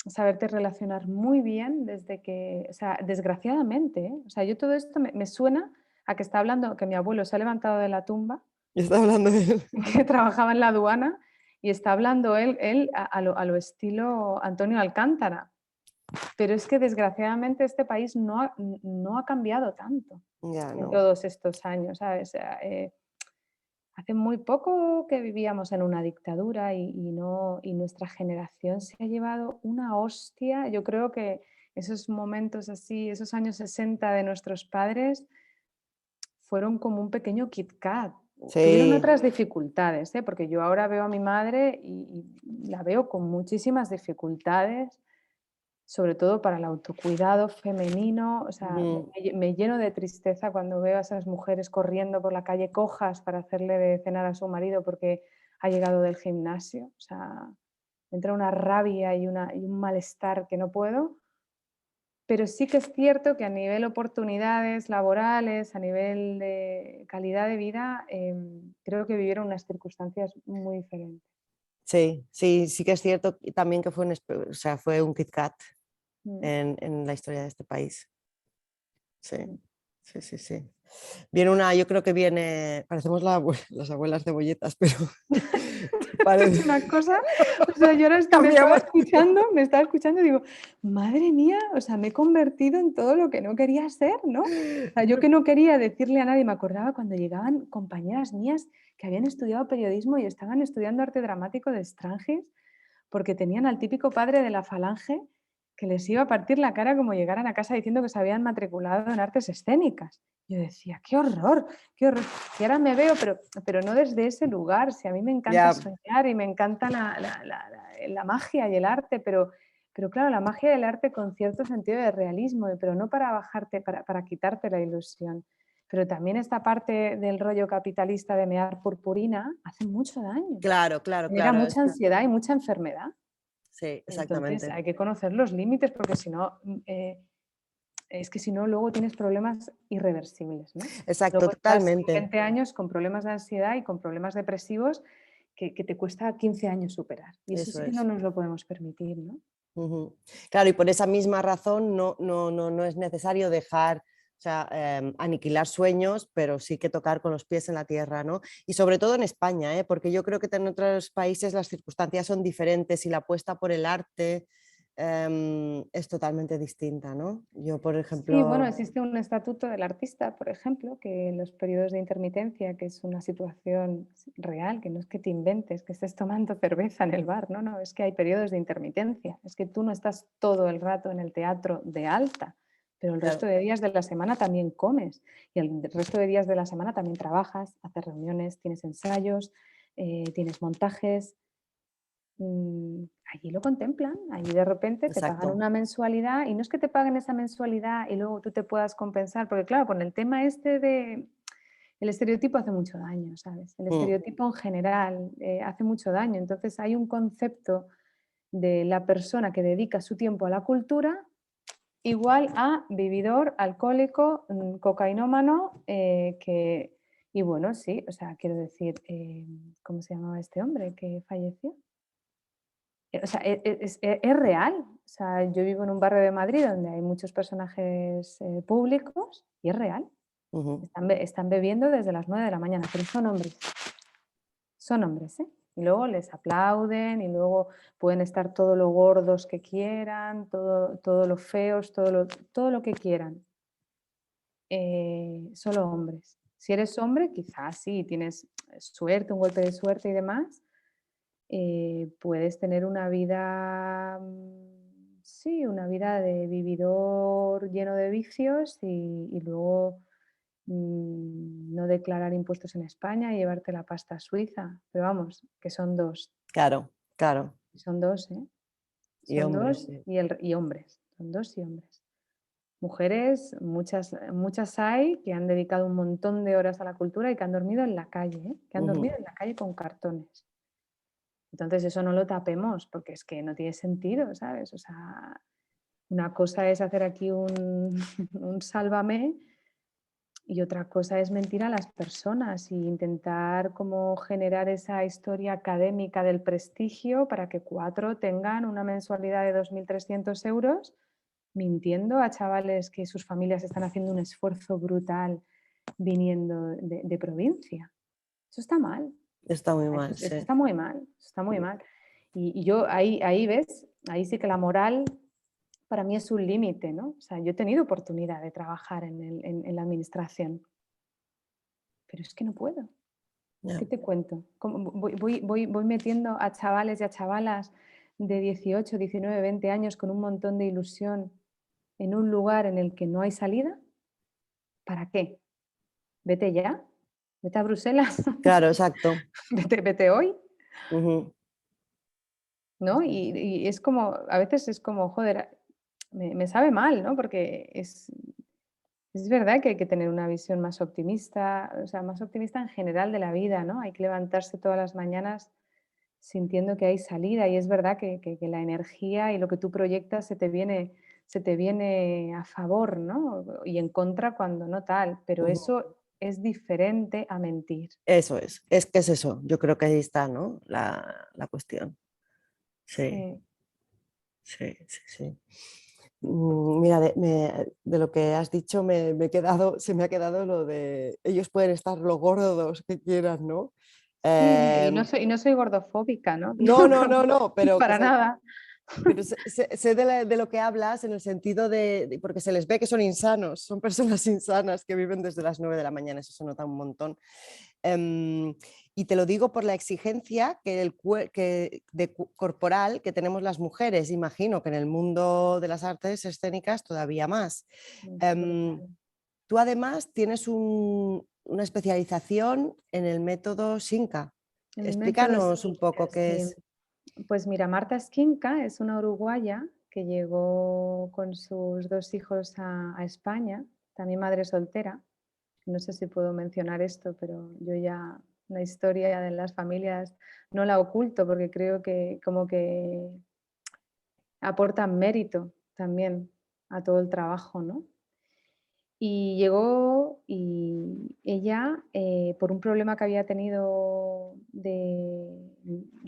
saberte relacionar muy bien desde que, o sea, desgraciadamente, ¿eh? O sea, yo todo esto me suena a que está hablando, que mi abuelo se ha levantado de la tumba, está hablando de él. que trabajaba en la aduana y está hablando él a lo estilo Antonio Alcántara. Pero es que desgraciadamente este país no ha cambiado tanto Ya, en no. todos estos años, ¿sabes? O sea, hace muy poco que vivíamos en una dictadura y nuestra generación se ha llevado una hostia. Yo creo que esos momentos así, esos años 60 de nuestros padres fueron como un pequeño Kit Kat. Tuvieron Sí, otras dificultades, ¿eh? Porque yo ahora veo a mi madre y la veo con muchísimas dificultades, sobre todo para el autocuidado femenino. O sea, ujú, me lleno de tristeza cuando veo a esas mujeres corriendo por la calle cojas para hacerle de cenar a su marido porque ha llegado del gimnasio. O sea, me entra una rabia y un malestar que no puedo. Pero sí que es cierto que a nivel oportunidades laborales, a nivel de calidad de vida, creo que vivieron unas circunstancias muy diferentes. sí, sí, sí que es cierto y también que fue o sea, fue un Kit Kat Mm, en la historia de este país. Sí, mm. sí, sí, sí. Yo creo que viene, parecemos las abuelas cebolletas, pero Es parece, una cosa, o sea, yo ahora cambiamos. me estaba escuchando y digo: "Madre mía, o sea, me he convertido en todo lo que no quería ser", ¿no? O sea, yo que no quería decirle a nadie, me acordaba cuando llegaban compañeras mías que habían estudiado periodismo y estaban estudiando arte dramático de Strange, porque tenían al típico padre de la Falange que les iba a partir la cara como llegaran a casa diciendo que se habían matriculado en artes escénicas. Yo decía: "Qué horror, qué horror". Y ahora me veo, pero no desde ese lugar. Si a mí me encanta Ya, soñar y me encanta la magia y el arte, pero claro, la magia y el arte con cierto sentido de realismo, pero no para bajarte, para quitarte la ilusión. Pero también esta parte del rollo capitalista de mear purpurina hace mucho daño. claro, claro, Genera claro. mucha ansiedad y mucha enfermedad. Sí, Entonces exactamente. hay que conocer los límites porque si no, es que si no luego tienes problemas irreversibles, ¿no? Exacto, Luego estás con totalmente. 20 años con problemas de ansiedad y con problemas depresivos que te cuesta 15 años superar. Y eso Eso sí que no es. nos lo podemos permitir, ¿no? Ujú. Claro, y por esa misma razón no es necesario dejar, o sea, aniquilar sueños, pero sí que tocar con los pies en la tierra, ¿no? Y sobre todo en España, ¿eh? Porque yo creo que en otros países las circunstancias son diferentes y la apuesta por el arte es totalmente distinta, ¿no? Yo, por Sí, bueno, ejemplo, existe un estatuto del artista, por ejemplo, que en los periodos de intermitencia, que es una situación real, que no es que te inventes, que estés tomando cerveza en el bar, no, no, es que hay periodos de intermitencia, es que tú no estás todo el rato en el teatro de alta, pero el resto claro, de días de la semana también comes y el resto de días de la semana también trabajas, haces reuniones, tienes ensayos, tienes montajes. allí lo contemplan, allí de repente te pagan Exacto. una mensualidad y no es que te paguen esa mensualidad y luego tú te puedas compensar, porque claro, con el tema este de el estereotipo hace mucho daño, ¿sabes? El Mm, estereotipo en general hace mucho daño. Entonces hay un concepto de la persona que dedica su tiempo a la cultura igual a vividor, alcohólico, cocainómano, y bueno, sí, o sea, quiero decir, ¿cómo se llamaba este hombre que falleció? O sea, es real. O sea, yo vivo en un barrio de Madrid donde hay muchos personajes públicos y es real. ujú. Están bebiendo desde las 9 de la mañana, pero son hombres, ¿eh? Y luego les aplauden y luego pueden estar todo lo gordos que quieran, todo lo feos, todo lo que quieran. Solo hombres. Si eres hombre, quizás sí, tienes suerte, un golpe de suerte y demás, puedes tener una vida, sí, una vida de vividor lleno de vicios y luego no declarar impuestos en España y llevarte la pasta a Suiza. Pero vamos, que Claro, claro. son dos, ¿eh? Y Son hombres, dos sí. y hombres, son dos y hombres. Mujeres, muchas hay que han dedicado un montón de horas a la cultura y que han dormido en la calle, ¿eh? Que han Ujú. dormido en la calle con cartones. Entonces eso no lo tapemos, porque es que no tiene sentido, ¿sabes? O sea, una cosa es hacer aquí un, un sálvame y otra cosa es mentir a las personas e intentar como generar esa historia académica del prestigio para que 4 tengan una mensualidad de 2.300 euros, mintiendo a chavales que sus familias están haciendo un esfuerzo brutal viniendo de provincia. Eso está mal. Está muy Eso mal, eso sí. está muy mal, eso está muy mal. Y yo ahí ves, ahí sí que la moral para mí es un límite, ¿no? O sea, yo he tenido oportunidad de trabajar en la administración, pero es que no puedo. Ya. ¿Qué te cuento? Voy metiendo a chavales y a chavalas de 18, 19, 20 años con un montón de ilusión en un lugar en el que no hay salida. ¿Para qué? Vete ya, vete a Bruselas, Claro, exacto. vete hoy. Ujú. ¿No? Y es como, a veces es como, joder, me sabe mal, ¿no? Porque es verdad que hay que tener una visión más optimista, o sea, más optimista en general de la vida, ¿no? Hay que levantarse todas las mañanas sintiendo que hay salida y es verdad que la energía y lo que tú proyectas se te viene a favor, ¿no? Y en contra cuando no tal, pero Ujú. eso es diferente a mentir. Eso es que es eso. Yo creo que ahí está, ¿no? La cuestión. Sí, Sí. sí, sí, sí. Mira, de lo que has dicho me he quedado, se me ha quedado lo de ellos pueden estar lo gordos que quieran, ¿no? Sí, Em, y no soy gordofóbica, ¿no? no, no, no, no, pero que Para nada. pero sé de lo que hablas en el sentido porque se les ve que son insanos, son personas insanas que viven desde las 9 de la mañana, eso se nota un montón. Em, y te lo digo por la exigencia corporal que tenemos las mujeres, imagino que en el mundo de las artes escénicas todavía más. Es Em, brutal. Tú además tienes una especialización en el método Shinka. El método Explícanos un Skinker, poco qué sí. es. Pues mira, Marta Skinka es una uruguaya que llegó con sus 2 hijos a España, también madre soltera. No sé si puedo mencionar esto, pero yo ya la historia de las familias no la oculto porque creo que como que aporta mérito también a todo el trabajo, ¿no? Y llegó y ella, por un problema que había tenido de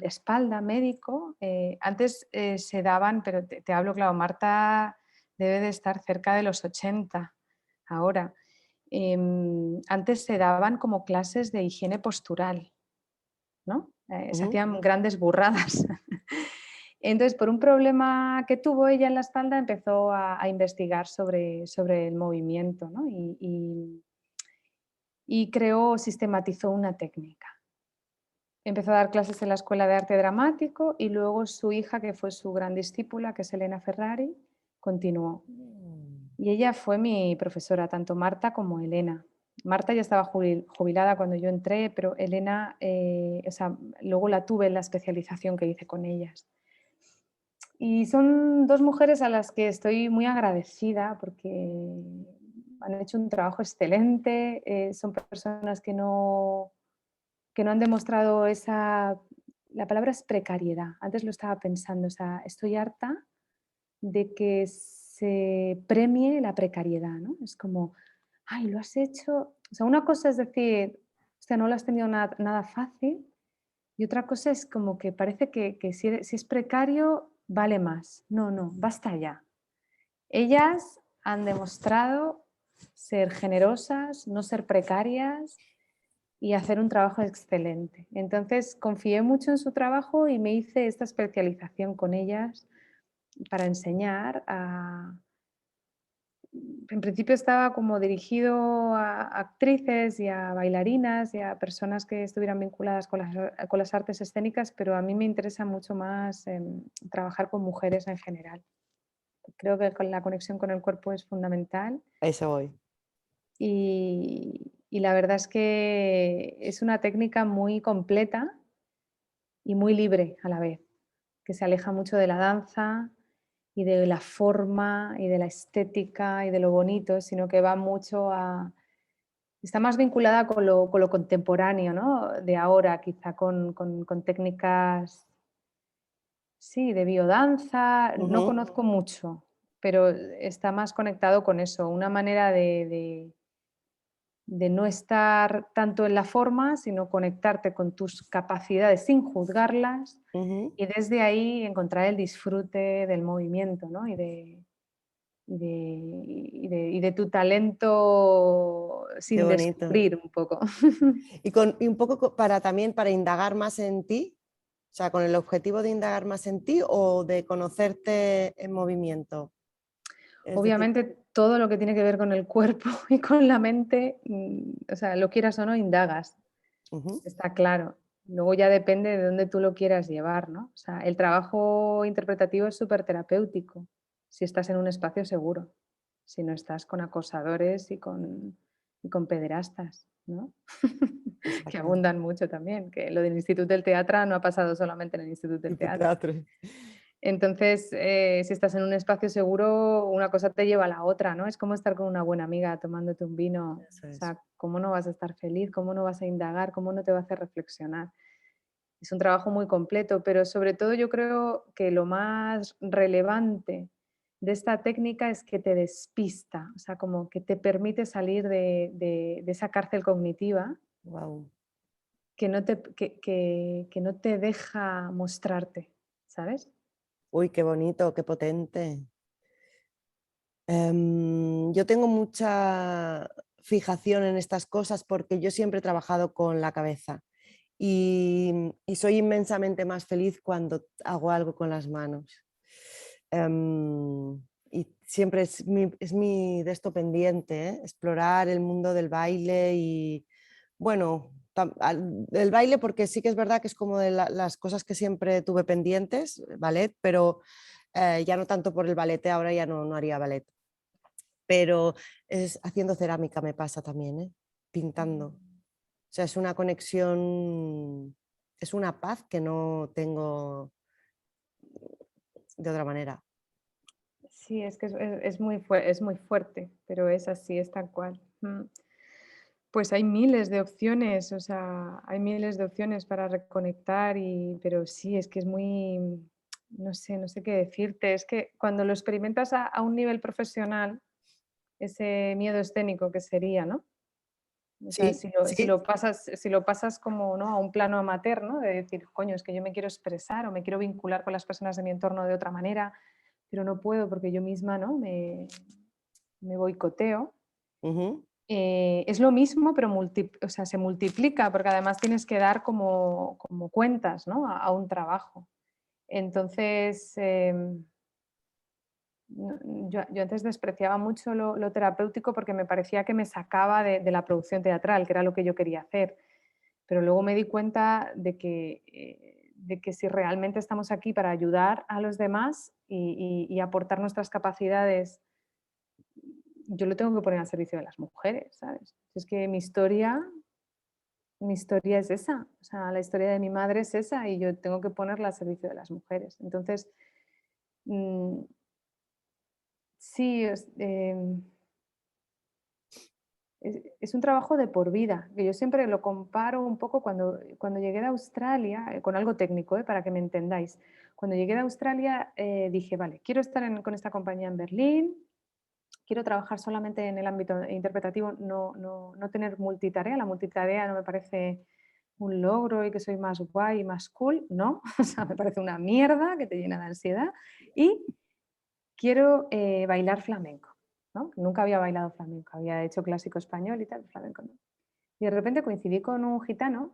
espalda médico, antes se daban, pero te hablo, claro, Marta debe de estar cerca de los 80 ahora. Antes se daban como clases de higiene postural, ¿no? Se Ujú, hacían grandes burradas. Entonces, por un problema que tuvo ella en la espalda, empezó a investigar sobre el movimiento, ¿no? Y creó, sistematizó una técnica. Empezó a dar clases en la Escuela de Arte Dramático y luego su hija, que fue su gran discípula, que es Elena Ferrari, continuó. Y ella fue mi profesora, tanto Marta como Elena. Marta ya estaba jubilada cuando yo entré, pero Elena, o sea, luego la tuve en la especialización que hice con ellas. Y son 2 mujeres a las que estoy muy agradecida porque han hecho un trabajo excelente, son personas que no han demostrado esa, la palabra es precariedad, antes lo estaba pensando, o sea, estoy harta de que se premie la precariedad, ¿no? Es como, ay, lo has hecho, o sea, una cosa es decir, hostia, no lo has tenido nada fácil, y otra cosa es como que parece que si es precario vale más. No, no, basta ya. Ellas han demostrado ser generosas, no ser precarias y hacer un trabajo excelente. Entonces confié mucho en su trabajo y me hice esta especialización con ellas para enseñar a... En principio estaba como dirigido a actrices y a bailarinas y a personas que estuvieran vinculadas con las artes escénicas, pero a mí me interesa mucho más trabajar con mujeres en general. Creo que la conexión con el cuerpo es fundamental A eso voy. y la verdad es que es una técnica muy completa y muy libre a la vez, que se aleja mucho de la danza y de la forma y de la estética y de lo bonito, sino que va mucho a... Está más vinculada con lo contemporáneo, ¿no? De ahora, quizá con técnicas, sí, de biodanza. No Ujú. conozco mucho, pero está más conectado con eso, una manera de no estar tanto en la forma, sino conectarte con tus capacidades sin juzgarlas Ujú. y desde ahí encontrar el disfrute del movimiento, ¿no? Y de tu talento Qué sin bonito. descubrir un poco. Y un poco para también para indagar más en ti, o sea, con el objetivo de indagar más en ti o de conocerte en movimiento. Es decir, Obviamente, todo lo que tiene que ver con el cuerpo y con la mente, o sea, lo quieras o no, indagas, ujú, está claro. Luego ya depende de dónde tú lo quieras llevar, ¿no? O sea, el trabajo interpretativo es súper terapéutico si estás en un espacio seguro, si no estás con acosadores y con pederastas, ¿no? Que exacto. abundan mucho también, que lo del Instituto del Teatro no ha pasado solamente en el Instituto del Tipo Teatro. teatro. Entonces, si estás en un espacio seguro, una cosa te lleva a la otra, ¿no? Es como estar con una buena amiga tomándote un vino. Eso O es. sea, ¿cómo no vas a estar feliz? ¿Cómo no vas a indagar? ¿Cómo no te va a hacer reflexionar? Es un trabajo muy completo, pero sobre todo yo creo que lo más relevante de esta técnica es que te despista, o sea, como que te permite salir de esa cárcel cognitiva Wow. que no te deja mostrarte, ¿sabes? Uy, qué bonito, qué potente. Yo tengo mucha fijación en estas cosas porque yo siempre he trabajado con la cabeza y soy inmensamente más feliz cuando hago algo con las manos. Em, y siempre es mi de esto pendiente, ¿eh? Explorar el mundo del baile y, bueno, el baile porque sí que es verdad que es como de las cosas que siempre tuve pendientes, ballet, pero ya no tanto por el ballet, ahora ya no haría ballet, pero es haciendo cerámica me pasa también, ¿eh? Pintando. O sea, es una conexión, es una paz que no tengo de otra manera. Sí, es que es muy fuerte, pero es así, es tal cual. Pues hay miles de opciones, o sea, hay miles de opciones para reconectar pero sí, es que es muy, no sé qué decirte. Es que cuando lo experimentas a un nivel profesional, ese miedo escénico que sería, ¿no? O sea, Sí, sí. si lo pasas como, ¿no? A un plano amateur, ¿no? De decir, coño, es que yo me quiero expresar o me quiero vincular con las personas de mi entorno de otra manera, pero no puedo porque yo misma, ¿no? Me boicoteo. Ujú. Es lo mismo, pero o sea, se multiplica, porque además tienes que dar como cuentas, ¿no? A un trabajo. Entonces, yo antes despreciaba mucho lo terapéutico porque me parecía que me sacaba de la producción teatral, que era lo que yo quería hacer. Pero luego me di cuenta de que si realmente estamos aquí para ayudar a los demás y aportar nuestras capacidades, yo lo tengo que poner al servicio de las mujeres, ¿sabes? Es que mi historia es esa, o sea, la historia de mi madre es esa y yo tengo que ponerla al servicio de las mujeres. Entonces, mm, sí, es un trabajo de por vida, que yo siempre lo comparo un poco cuando llegué de Australia, con algo técnico, para que me entendáis. Cuando llegué de Australia, dije, vale, quiero estar con esta compañía en Berlín, quiero trabajar solamente en el ámbito interpretativo, no tener multitarea. La multitarea no me parece un logro y que soy más guay y más cool, no, o sea, me parece una mierda que te llena de ansiedad. Y quiero bailar flamenco, ¿no? Nunca había bailado flamenco, había hecho clásico español y tal, flamenco no. Y de repente coincidí con un gitano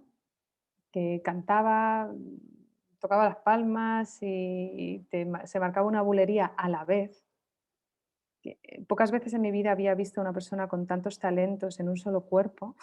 que cantaba, tocaba las palmas y se marcaba una bulería a la vez. Que, pocas veces en mi vida había visto a una persona con tantos talentos en un solo cuerpo.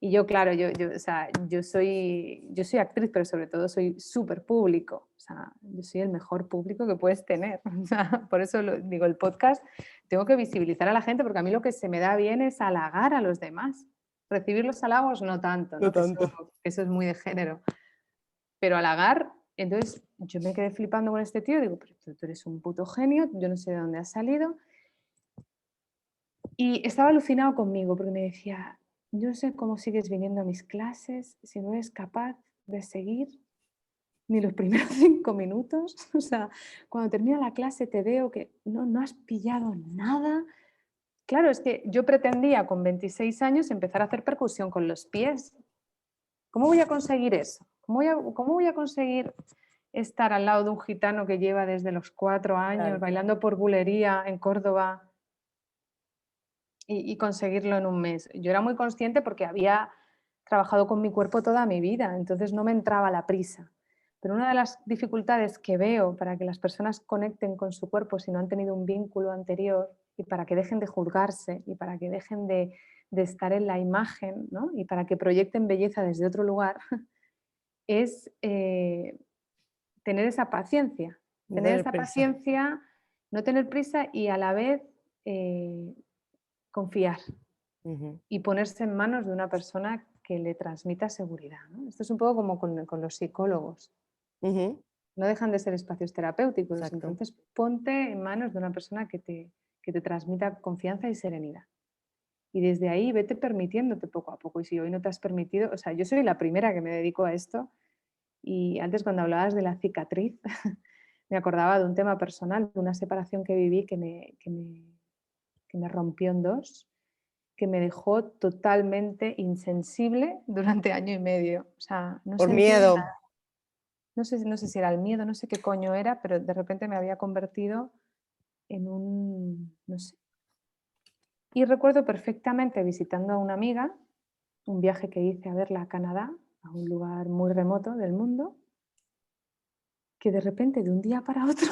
Y yo, claro, o sea, yo soy actriz, pero sobre todo soy súper público. O sea, yo soy el mejor público que puedes tener. O sea, por eso digo, el podcast tengo que visibilizar a la gente, porque a mí lo que se me da bien es halagar a los demás. Recibir los halagos no tanto, No ¿no? Que tanto. eso es muy de género. Pero halagar, entonces yo me quedé flipando con este tío, digo, pero tú eres un puto genio, yo no sé de dónde has salido. Y estaba alucinado conmigo porque me decía, yo no sé cómo sigues viniendo a mis clases si no eres capaz de seguir ni los primeros 5 minutos. O sea, cuando termina la clase te veo que no has pillado nada. Claro, es que yo pretendía con 26 años empezar a hacer percusión con los pies. ¿Cómo voy a conseguir eso? ¿Cómo voy a conseguir estar al lado de un gitano que lleva desde los 4 años Claro. bailando por bulería en Córdoba y conseguirlo en un mes? Yo era muy consciente porque había trabajado con mi cuerpo toda mi vida, entonces no me entraba la prisa. Pero una de las dificultades que veo para que las personas conecten con su cuerpo si no han tenido un vínculo anterior y para que dejen de juzgarse y para que dejen de estar en la imagen, ¿no? Y para que proyecten belleza desde otro lugar, es tener esa paciencia. No Tener tener esa prisa. paciencia, no tener prisa y a la vez confiar Ujú, y ponerse en manos de una persona que le transmita seguridad, ¿no? Esto es un poco como con los psicólogos. ujú, No dejan de ser espacios terapéuticos, exacto. entonces ponte en manos de una persona que te transmita confianza y serenidad. Y desde ahí vete permitiéndote poco a poco. Y si hoy no te has permitido, o sea, yo soy la primera que me dedico a esto. Y antes cuando hablabas de la cicatriz, me acordaba de un tema personal, de una separación que viví que me rompió en dos, que me dejó totalmente insensible durante año y medio. O sea, no Por sentía miedo. nada. No sé si era el miedo, no sé qué coño era, pero de repente me había convertido en no sé. Y recuerdo perfectamente visitando a una amiga, un viaje que hice a verla a Canadá, a un lugar muy remoto del mundo, que de repente de un día para otro,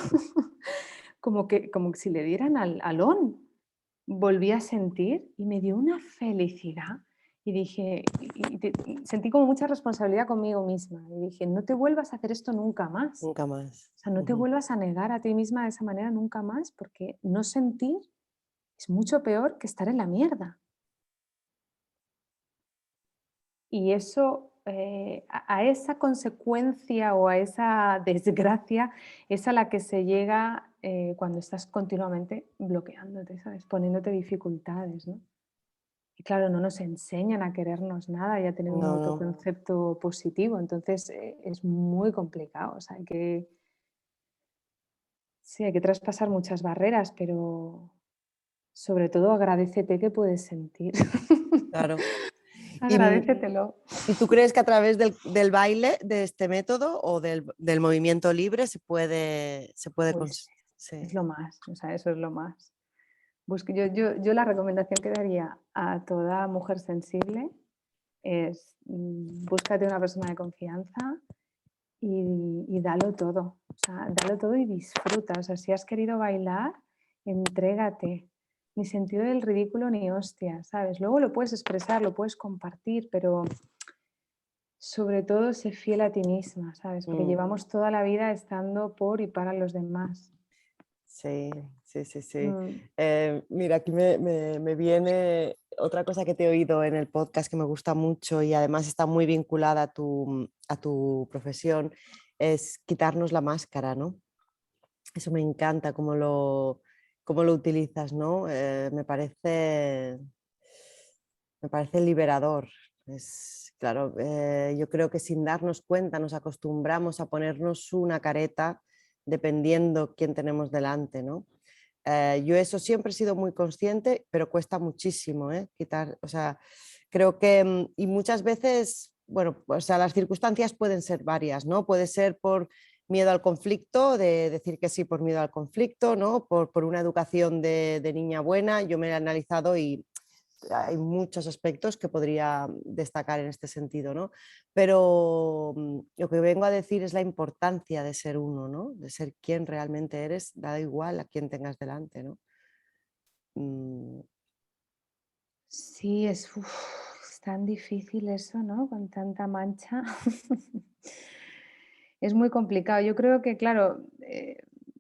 como que si le dieran al on, volví a sentir y me dio una felicidad. Y dije, sentí como mucha responsabilidad conmigo misma. Y dije, no te vuelvas a hacer esto nunca más. Nunca más. O sea, no te Ujú. vuelvas a negar a ti misma de esa manera nunca más, porque no sentir es mucho peor que estar en la mierda. Y eso, a esa consecuencia o a esa desgracia es a la que se llega cuando estás continuamente bloqueándote, ¿sabes? Poniéndote dificultades, ¿no? Y claro, no nos enseñan a querernos nada y a tener un No, no. autoconcepto positivo, entonces es muy complicado, o sea, sí, hay que traspasar muchas barreras, pero sobre todo agradécete que puedes sentir. Claro. ¿Y, Agradécetelo. y tú crees que a través del baile, de este método o del movimiento libre se puede Pues conseguir? Sí. es lo más, o sea, eso es lo más. Yo la recomendación que daría a toda mujer sensible es búscate una persona de confianza y dalo todo. O sea, dalo todo y disfruta. O sea, si has querido bailar, entrégate. Ni sentido del ridículo ni hostia, ¿sabes? Luego lo puedes expresar, lo puedes compartir, pero sobre todo sé fiel a ti misma, ¿sabes? Porque Mm. llevamos toda la vida estando por y para los demás. Sí, sí, sí, sí. Mm, Mira, aquí me viene otra cosa que te he oído en el podcast que me gusta mucho y además está muy vinculada a tu profesión, es quitarnos la máscara, ¿no? Eso me encanta cómo lo utilizas, ¿no? Me parece liberador. Claro, yo creo que sin darnos cuenta nos acostumbramos a ponernos una careta dependiendo quién tenemos delante, ¿no? Yo eso siempre he sido muy consciente, pero cuesta muchísimo, quitar, o sea, creo que, y muchas veces, bueno, o sea, las circunstancias pueden ser varias, ¿no? Puede ser por miedo al conflicto, de decir que sí por miedo al conflicto, ¿no? Por una educación de niña buena, yo me he analizado y hay muchos aspectos que podría destacar en este sentido, ¿no? Pero lo que vengo a decir es la importancia de ser uno, ¿no? De ser quien realmente eres, da igual a quién tengas delante, ¿no? Mm, Sí, es tan difícil eso, ¿no? Con tanta mancha. Es muy complicado. Yo creo que, claro,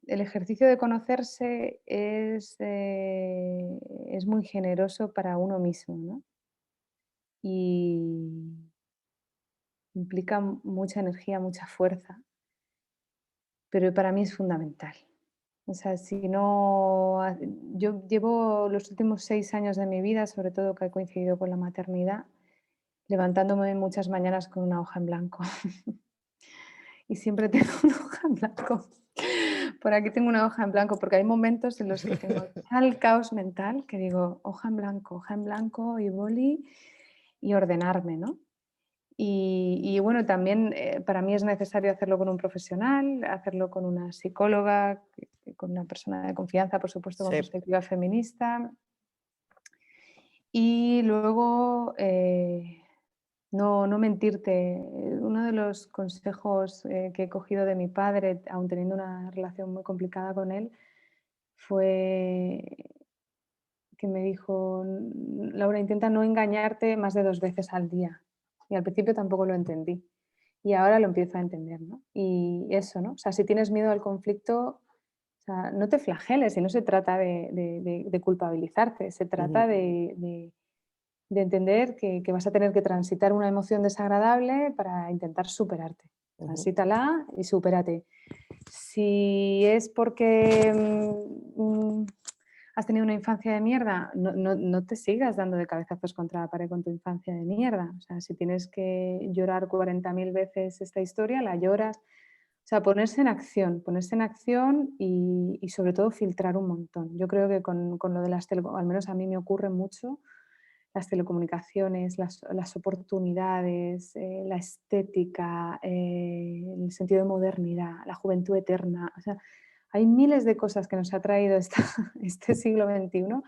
el ejercicio de conocerse es muy generoso para uno mismo, ¿no? Y implica mucha energía, mucha fuerza, pero para mí es fundamental. O sea, si no, yo llevo los últimos 6 años de mi vida, sobre todo que ha coincidido con la maternidad, levantándome muchas mañanas con una hoja en blanco. Y siempre tengo una hoja en blanco. Por aquí tengo una hoja en blanco, porque hay momentos en los que tengo tal caos mental que digo, hoja en blanco y boli y ordenarme, ¿no? Y bueno, también para mí es necesario hacerlo con un profesional, hacerlo con una psicóloga, con una persona de confianza, por supuesto, con sí. perspectiva feminista. Y luego, no mentirte. Uno de los consejos que he cogido de mi padre, aun teniendo una relación muy complicada con él, fue que me dijo, Laura, intenta no engañarte más de 2 veces al día. Y al principio tampoco lo entendí. Y ahora lo empiezo a entender, ¿no? Y eso, ¿no? O sea, si tienes miedo al conflicto, o sea, no te flageles y no se trata de culpabilizarte, se trata Ujú, de entender que vas a tener que transitar una emoción desagradable para intentar superarte. ujú, Transítala y supérate. Si es porque has tenido una infancia de mierda, no te sigas dando de cabezazos contra la pared con tu infancia de mierda. O sea, si tienes que llorar 40.000 veces esta historia, la lloras. O sea, ponerse en acción y sobre todo filtrar un montón. Yo creo que con lo de las al menos a mí me ocurre mucho, las telecomunicaciones, las oportunidades, la estética, el sentido de modernidad, la juventud eterna. O sea, hay miles de cosas que nos ha traído este siglo XXI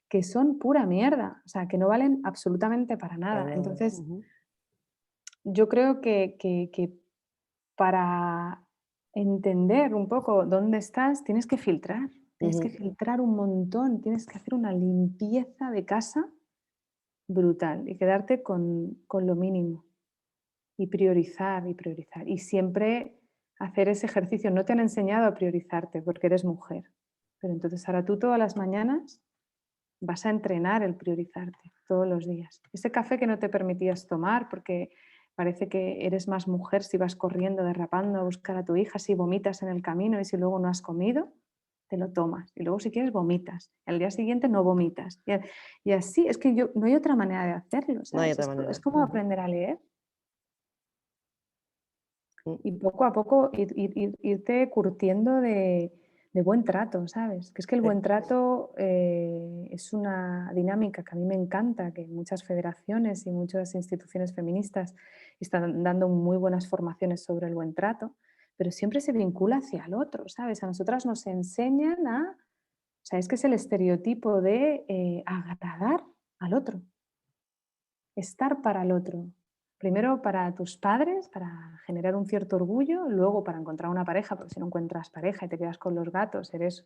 que son pura mierda, o sea, que no valen absolutamente para para nada. nada. Entonces, Ujú, yo creo que para entender un poco dónde estás, tienes que ujú, filtrar un montón, tienes que hacer una limpieza de casa brutal y quedarte con lo mínimo y priorizar y priorizar. Y siempre hacer ese ejercicio. No te han enseñado a priorizarte porque eres mujer, pero entonces ahora tú todas las mañanas vas a entrenar el priorizarte todos los días. Ese café que no te permitías tomar porque parece que eres más mujer si vas corriendo, derrapando a buscar a tu hija, si vomitas en el camino y si luego no has comido, te lo tomas. Y luego si quieres vomitas. Al día siguiente no vomitas. Y así, es que no hay otra manera de hacerlo, no hay ¿sabes? otra Es manera. como Ujú, aprender a leer mm, y poco a poco irte curtiendo de buen trato, ¿sabes? Que es que el sí, buen trato es una dinámica que a mí me encanta, que muchas federaciones y muchas instituciones feministas están dando muy buenas formaciones sobre el buen trato, pero siempre se vincula hacia el otro, ¿sabes? A nosotras nos enseñan o sea, es que es el estereotipo de agradar al otro, estar para el otro. Primero para tus padres, para generar un cierto orgullo, luego para encontrar una pareja, porque si no encuentras pareja y te quedas con los gatos, eres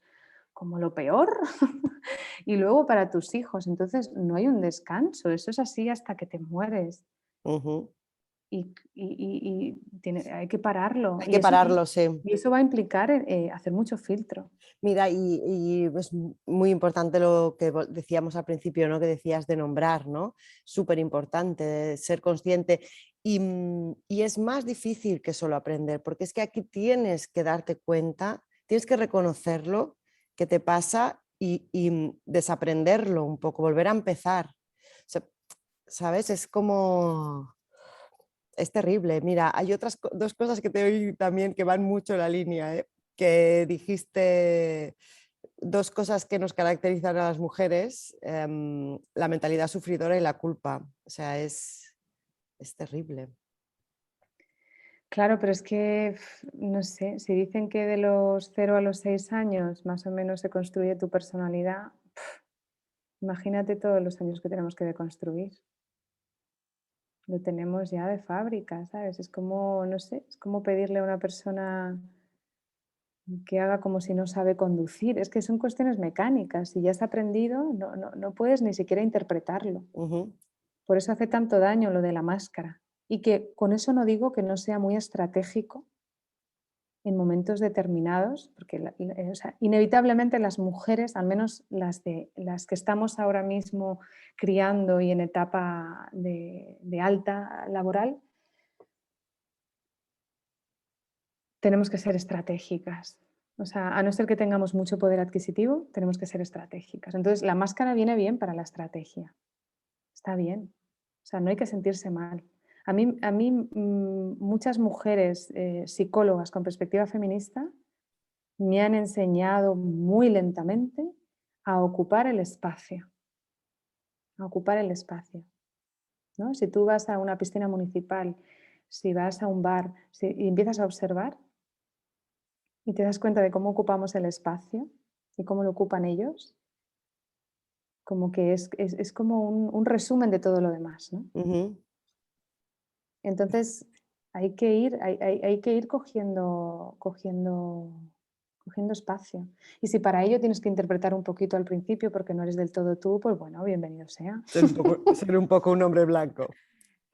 como lo peor, y luego para tus hijos. Entonces no hay un descanso, eso es así hasta que te mueres ujú. hay que pararlo. Hay que pararlo, sí. Y eso va a implicar hacer mucho filtro. Mira, y es muy importante lo que decíamos al principio, ¿no? Que decías de nombrar, ¿no? Súper importante, de ser consciente. Y es más difícil que solo aprender, porque es que aquí tienes que darte cuenta tienes que reconocerlo, que te pasa y desaprenderlo un poco, volver a empezar. O sea, ¿sabes? Es como... Es terrible. Mira, hay otras dos cosas que te oí también que van mucho en la línea, ¿eh? Que dijiste dos cosas que nos caracterizan a las mujeres, la mentalidad sufridora y la culpa. O sea, es terrible. Claro, pero es que, no sé, si dicen que de los 0 a los 6 años más o menos se construye tu personalidad, imagínate todos los años que tenemos que deconstruir. Lo tenemos ya de fábrica, ¿sabes? Es como, no sé, es como pedirle a una persona que haga como si no sabe conducir. Es que son cuestiones mecánicas. Si ya has aprendido, no puedes ni siquiera interpretarlo. Ujú, Por eso hace tanto daño lo de la máscara. Y que con eso no digo que no sea muy estratégico en momentos determinados, porque o sea, inevitablemente las mujeres, al menos las que estamos ahora mismo criando y en etapa de alta laboral, tenemos que ser estratégicas. O sea, a no ser que tengamos mucho poder adquisitivo, tenemos que ser estratégicas. Entonces, la máscara viene bien para la estrategia. Está bien. O sea, no hay que sentirse mal. A mí muchas mujeres psicólogas con perspectiva feminista me han enseñado muy lentamente a ocupar el espacio. A ocupar el espacio, ¿no? Si tú vas a una piscina municipal, si vas a un bar y empiezas a observar, y te das cuenta de cómo ocupamos el espacio y cómo lo ocupan ellos, como que es como un resumen de todo lo demás, ¿no? ujú, Entonces hay que ir cogiendo espacio. Y si para ello tienes que interpretar un poquito al principio porque no eres del todo tú, pues bueno, bienvenido sea. ser un poco un hombre blanco.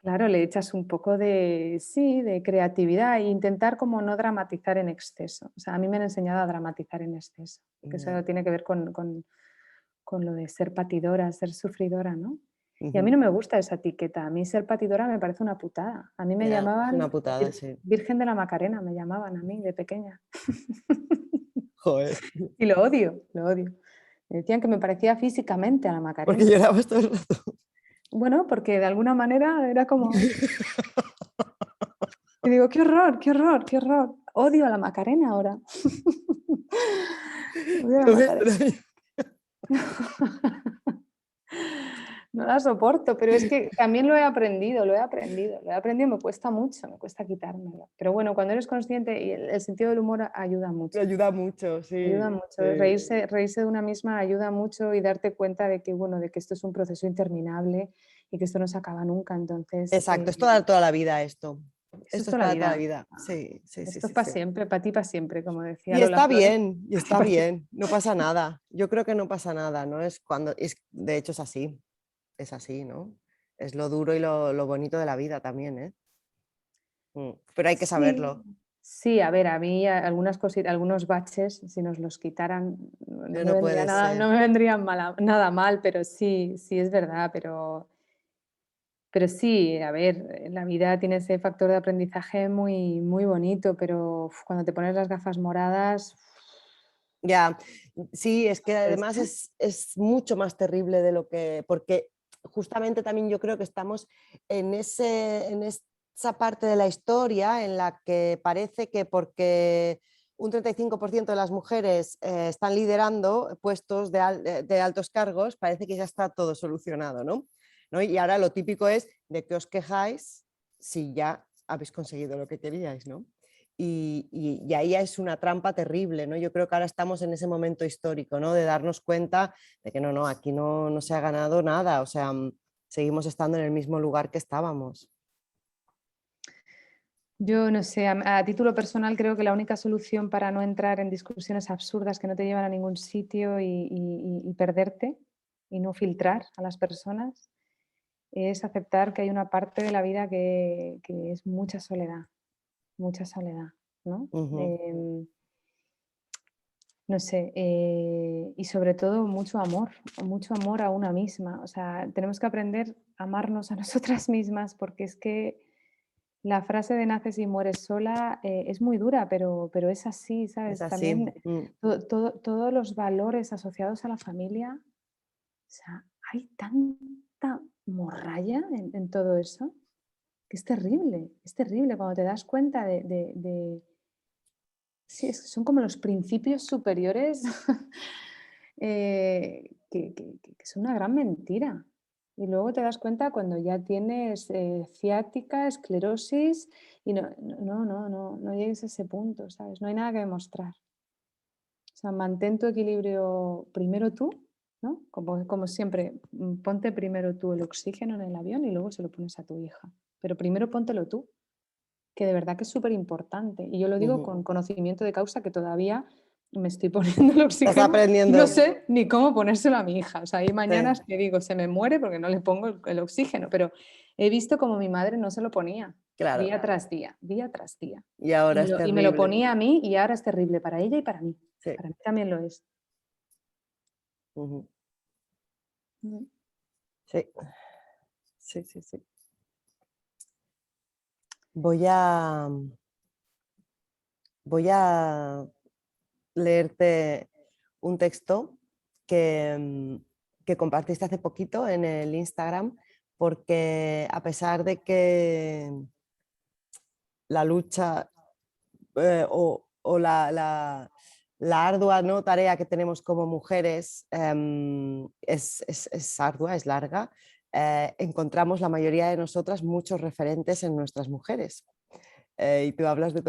Claro, le echas un poco de, sí, de creatividad e intentar como no dramatizar en exceso. O sea, a mí me han enseñado a dramatizar en exceso, que eso Ya, tiene que ver con lo de ser patidora, ser sufridora, ¿no? Y a mí ujú, no me gusta esa etiqueta. A mí ser patidora me parece una putada. A mí me ya, es una llamaban putada, sí. Virgen de la Macarena, me llamaban a mí de pequeña. Joder. Y lo odio, lo odio. Me decían que me parecía físicamente a la Porque Macarena. llorabas todo el rato. Bueno, porque de alguna manera era como... Y digo, qué horror, qué horror, qué horror. Odio a la Macarena ahora. Odio a la No me Macarena. extraña. No la soporto, pero es que también lo he aprendido, lo he aprendido, lo he aprendido, me cuesta mucho, me cuesta quitármelo. Pero bueno, cuando eres consciente y el sentido del humor Me ayuda ayuda mucho, ayuda sí, mucho. sí. Reírse de una misma ayuda mucho y darte cuenta de que, bueno, de que esto es un proceso interminable y que esto no se acaba nunca. Entonces, Exacto, es toda la vida esto. esto es Esto es toda la para toda la vida. vida. Sí, sí, sí, Esto es sí, para sí. siempre, para ti para siempre, como decía Lola Flores. Y Para ti está para siempre. bien, no pasa nada. Yo creo que no pasa nada, ¿no? De hecho es así, ¿no? Es lo duro y lo bonito de la vida también, ¿eh? Pero hay que Sí, saberlo. sí, a ver, a mí algunas cositas, algunos baches, si nos los quitaran, no me No vendría puede nada, ser. no me vendrían nada mal, pero sí, sí es verdad, pero sí, a ver, la vida tiene ese factor de aprendizaje muy, muy bonito, pero cuando te pones las gafas moradas, Ya, sí, es que pues, además es mucho más terrible de lo que, porque justamente también yo creo que estamos en esa parte de la historia en la que parece que porque un 35% de las mujeres están liderando puestos de altos cargos, parece que ya está todo solucionado, ¿no? ¿No? Y ahora lo típico es de que os quejáis si ya habéis conseguido lo que queríais, ¿no? Y ahí es una trampa terrible, ¿no? Yo creo que ahora estamos en ese momento histórico, ¿no? De darnos cuenta de que no, aquí no se ha ganado nada, o sea, seguimos estando en el mismo lugar que estábamos. yo no sé, a título personal creo que la única solución para no entrar en discusiones absurdas que no te llevan a ningún sitio y perderte y no filtrar a las personas es aceptar que hay una parte de la vida que es mucha soledad, ¿no? Ujú, No sé, y sobre todo mucho amor a una misma. O sea, tenemos que aprender a amarnos a nosotras mismas porque es que La frase de naces y mueres sola es muy dura, pero es así, Es ¿sabes? así. También todos los valores asociados a la familia, o sea, hay tanta morralla en todo eso que es terrible cuando te das cuenta sí, es que son como los principios superiores que son una gran mentira. Y luego te das cuenta cuando ya tienes ciática, esclerosis y no llegues a ese punto, ¿sabes? No hay nada que demostrar. O sea, mantén tu equilibrio primero tú, ¿no? Como siempre, ponte primero tú el oxígeno en el avión y luego se lo pones a tu hija. Pero primero póntelo tú, que de verdad que es súper importante. Y yo lo digo Ujú. con conocimiento de causa que todavía me estoy poniendo el Estás oxígeno y no aprendiendo. sé ni cómo ponérselo a mi hija. O sea, hay mañanas Sí, que digo, se me muere porque no le pongo el oxígeno, pero he visto como mi madre no se lo ponía claro. día tras día, día tras día. Y ahora es Y me lo terrible. ponía a mí y ahora es terrible para ella y para mí. Sí. Para mí también lo es. Ujú. Mm. Sí, sí, sí, sí. Voy a, voy a leerte un texto que, que compartiste hace poquito en el Instagram, porque a pesar de que la lucha o la ardua, ¿no?, tarea que tenemos como mujeres es ardua, es larga, encontramos la mayoría de nosotras muchos referentes en nuestras mujeres. Y tú hablas de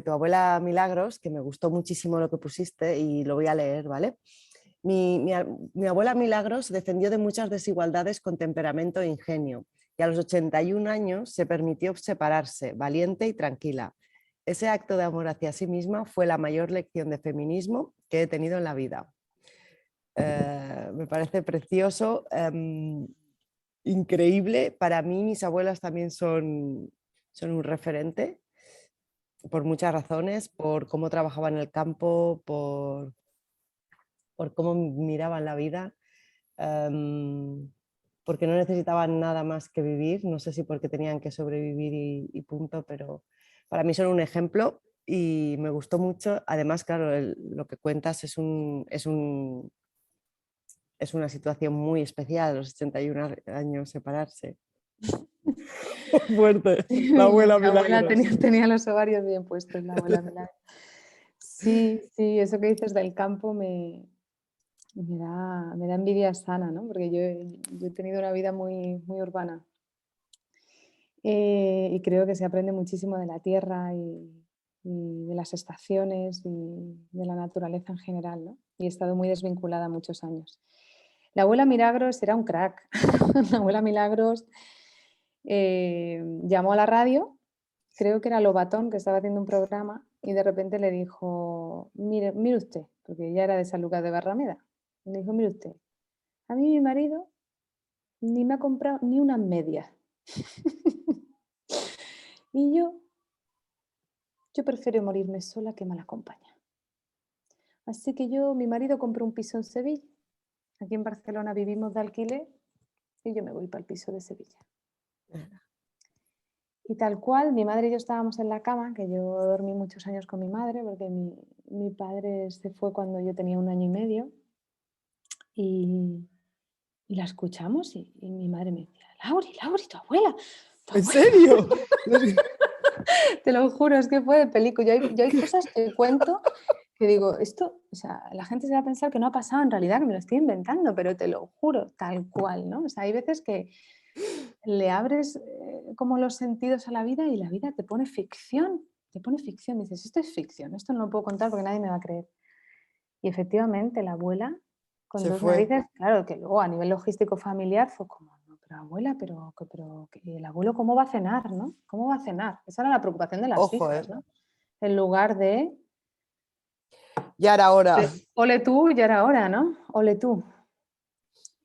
tu abuela Milagros, que me gustó muchísimo lo que pusiste y lo voy a leer, ¿vale? Mi abuela Milagros defendió de muchas desigualdades con temperamento e ingenio y a los 81 años se permitió separarse, valiente y tranquila. Ese acto de amor hacia sí misma fue la mayor lección de feminismo que he tenido en la vida. Me parece precioso, increíble. Para mí mis abuelas también son un referente por muchas razones, por cómo trabajaban en el campo, por cómo miraban la vida, porque no necesitaban nada más que vivir, no sé si porque tenían que sobrevivir y punto, pero para mí son un ejemplo y me gustó mucho. Además, claro, lo que cuentas es una situación muy especial, a los 81 años separarse. Fuerte, Sí, la mi abuela abuela Milagros. tenía los ovarios bien puestos, la abuela Milagro. Sí, sí, eso que dices del campo me da envidia sana, ¿no? Porque yo he tenido una vida muy, muy urbana. Y creo que se aprende muchísimo de la tierra y de las estaciones y de la naturaleza en general, ¿no? Y he estado muy desvinculada muchos años. La abuela Milagros era un crack. La abuela Milagros llamó a la radio, creo que era Lobatón, que estaba haciendo un programa, y de repente le dijo, mire usted, porque ella era de San Lucas de Barrameda, le dijo, mire usted, a mí mi marido ni me ha comprado ni unas medias. Y yo prefiero morirme sola que mal acompañada. Así que mi marido compró un piso en Sevilla. Aquí en Barcelona vivimos de alquiler y yo me voy para el piso de Sevilla. Y tal cual, mi madre y yo estábamos en la cama, que yo dormí muchos años con mi madre, porque mi padre se fue cuando yo tenía 1 año y medio, y, y la escuchamos y mi madre me decía, Lauri, tu abuela, tu ¿En abuela. serio? Te lo juro, es que fue de película. Yo hay cosas que cuento que digo, esto, o sea, la gente se va a pensar que no ha pasado en realidad, que me lo estoy inventando, pero te lo juro, tal cual, ¿no? O sea, hay veces que le abres como los sentidos a la vida y la vida te pone ficción, dices, esto es ficción, esto no lo puedo contar porque nadie me va a creer. Y efectivamente, la abuela, con Se dos fue. narices, claro, que luego a nivel logístico familiar fue como, no, pero abuela, pero el abuelo, ¿cómo va a cenar, no? ¿Cómo va a cenar? Esa era la preocupación de las Ojo, hijas, ¿no? En lugar de, ya era hora. ole tú, ya era hora, ¿no? Ole tú.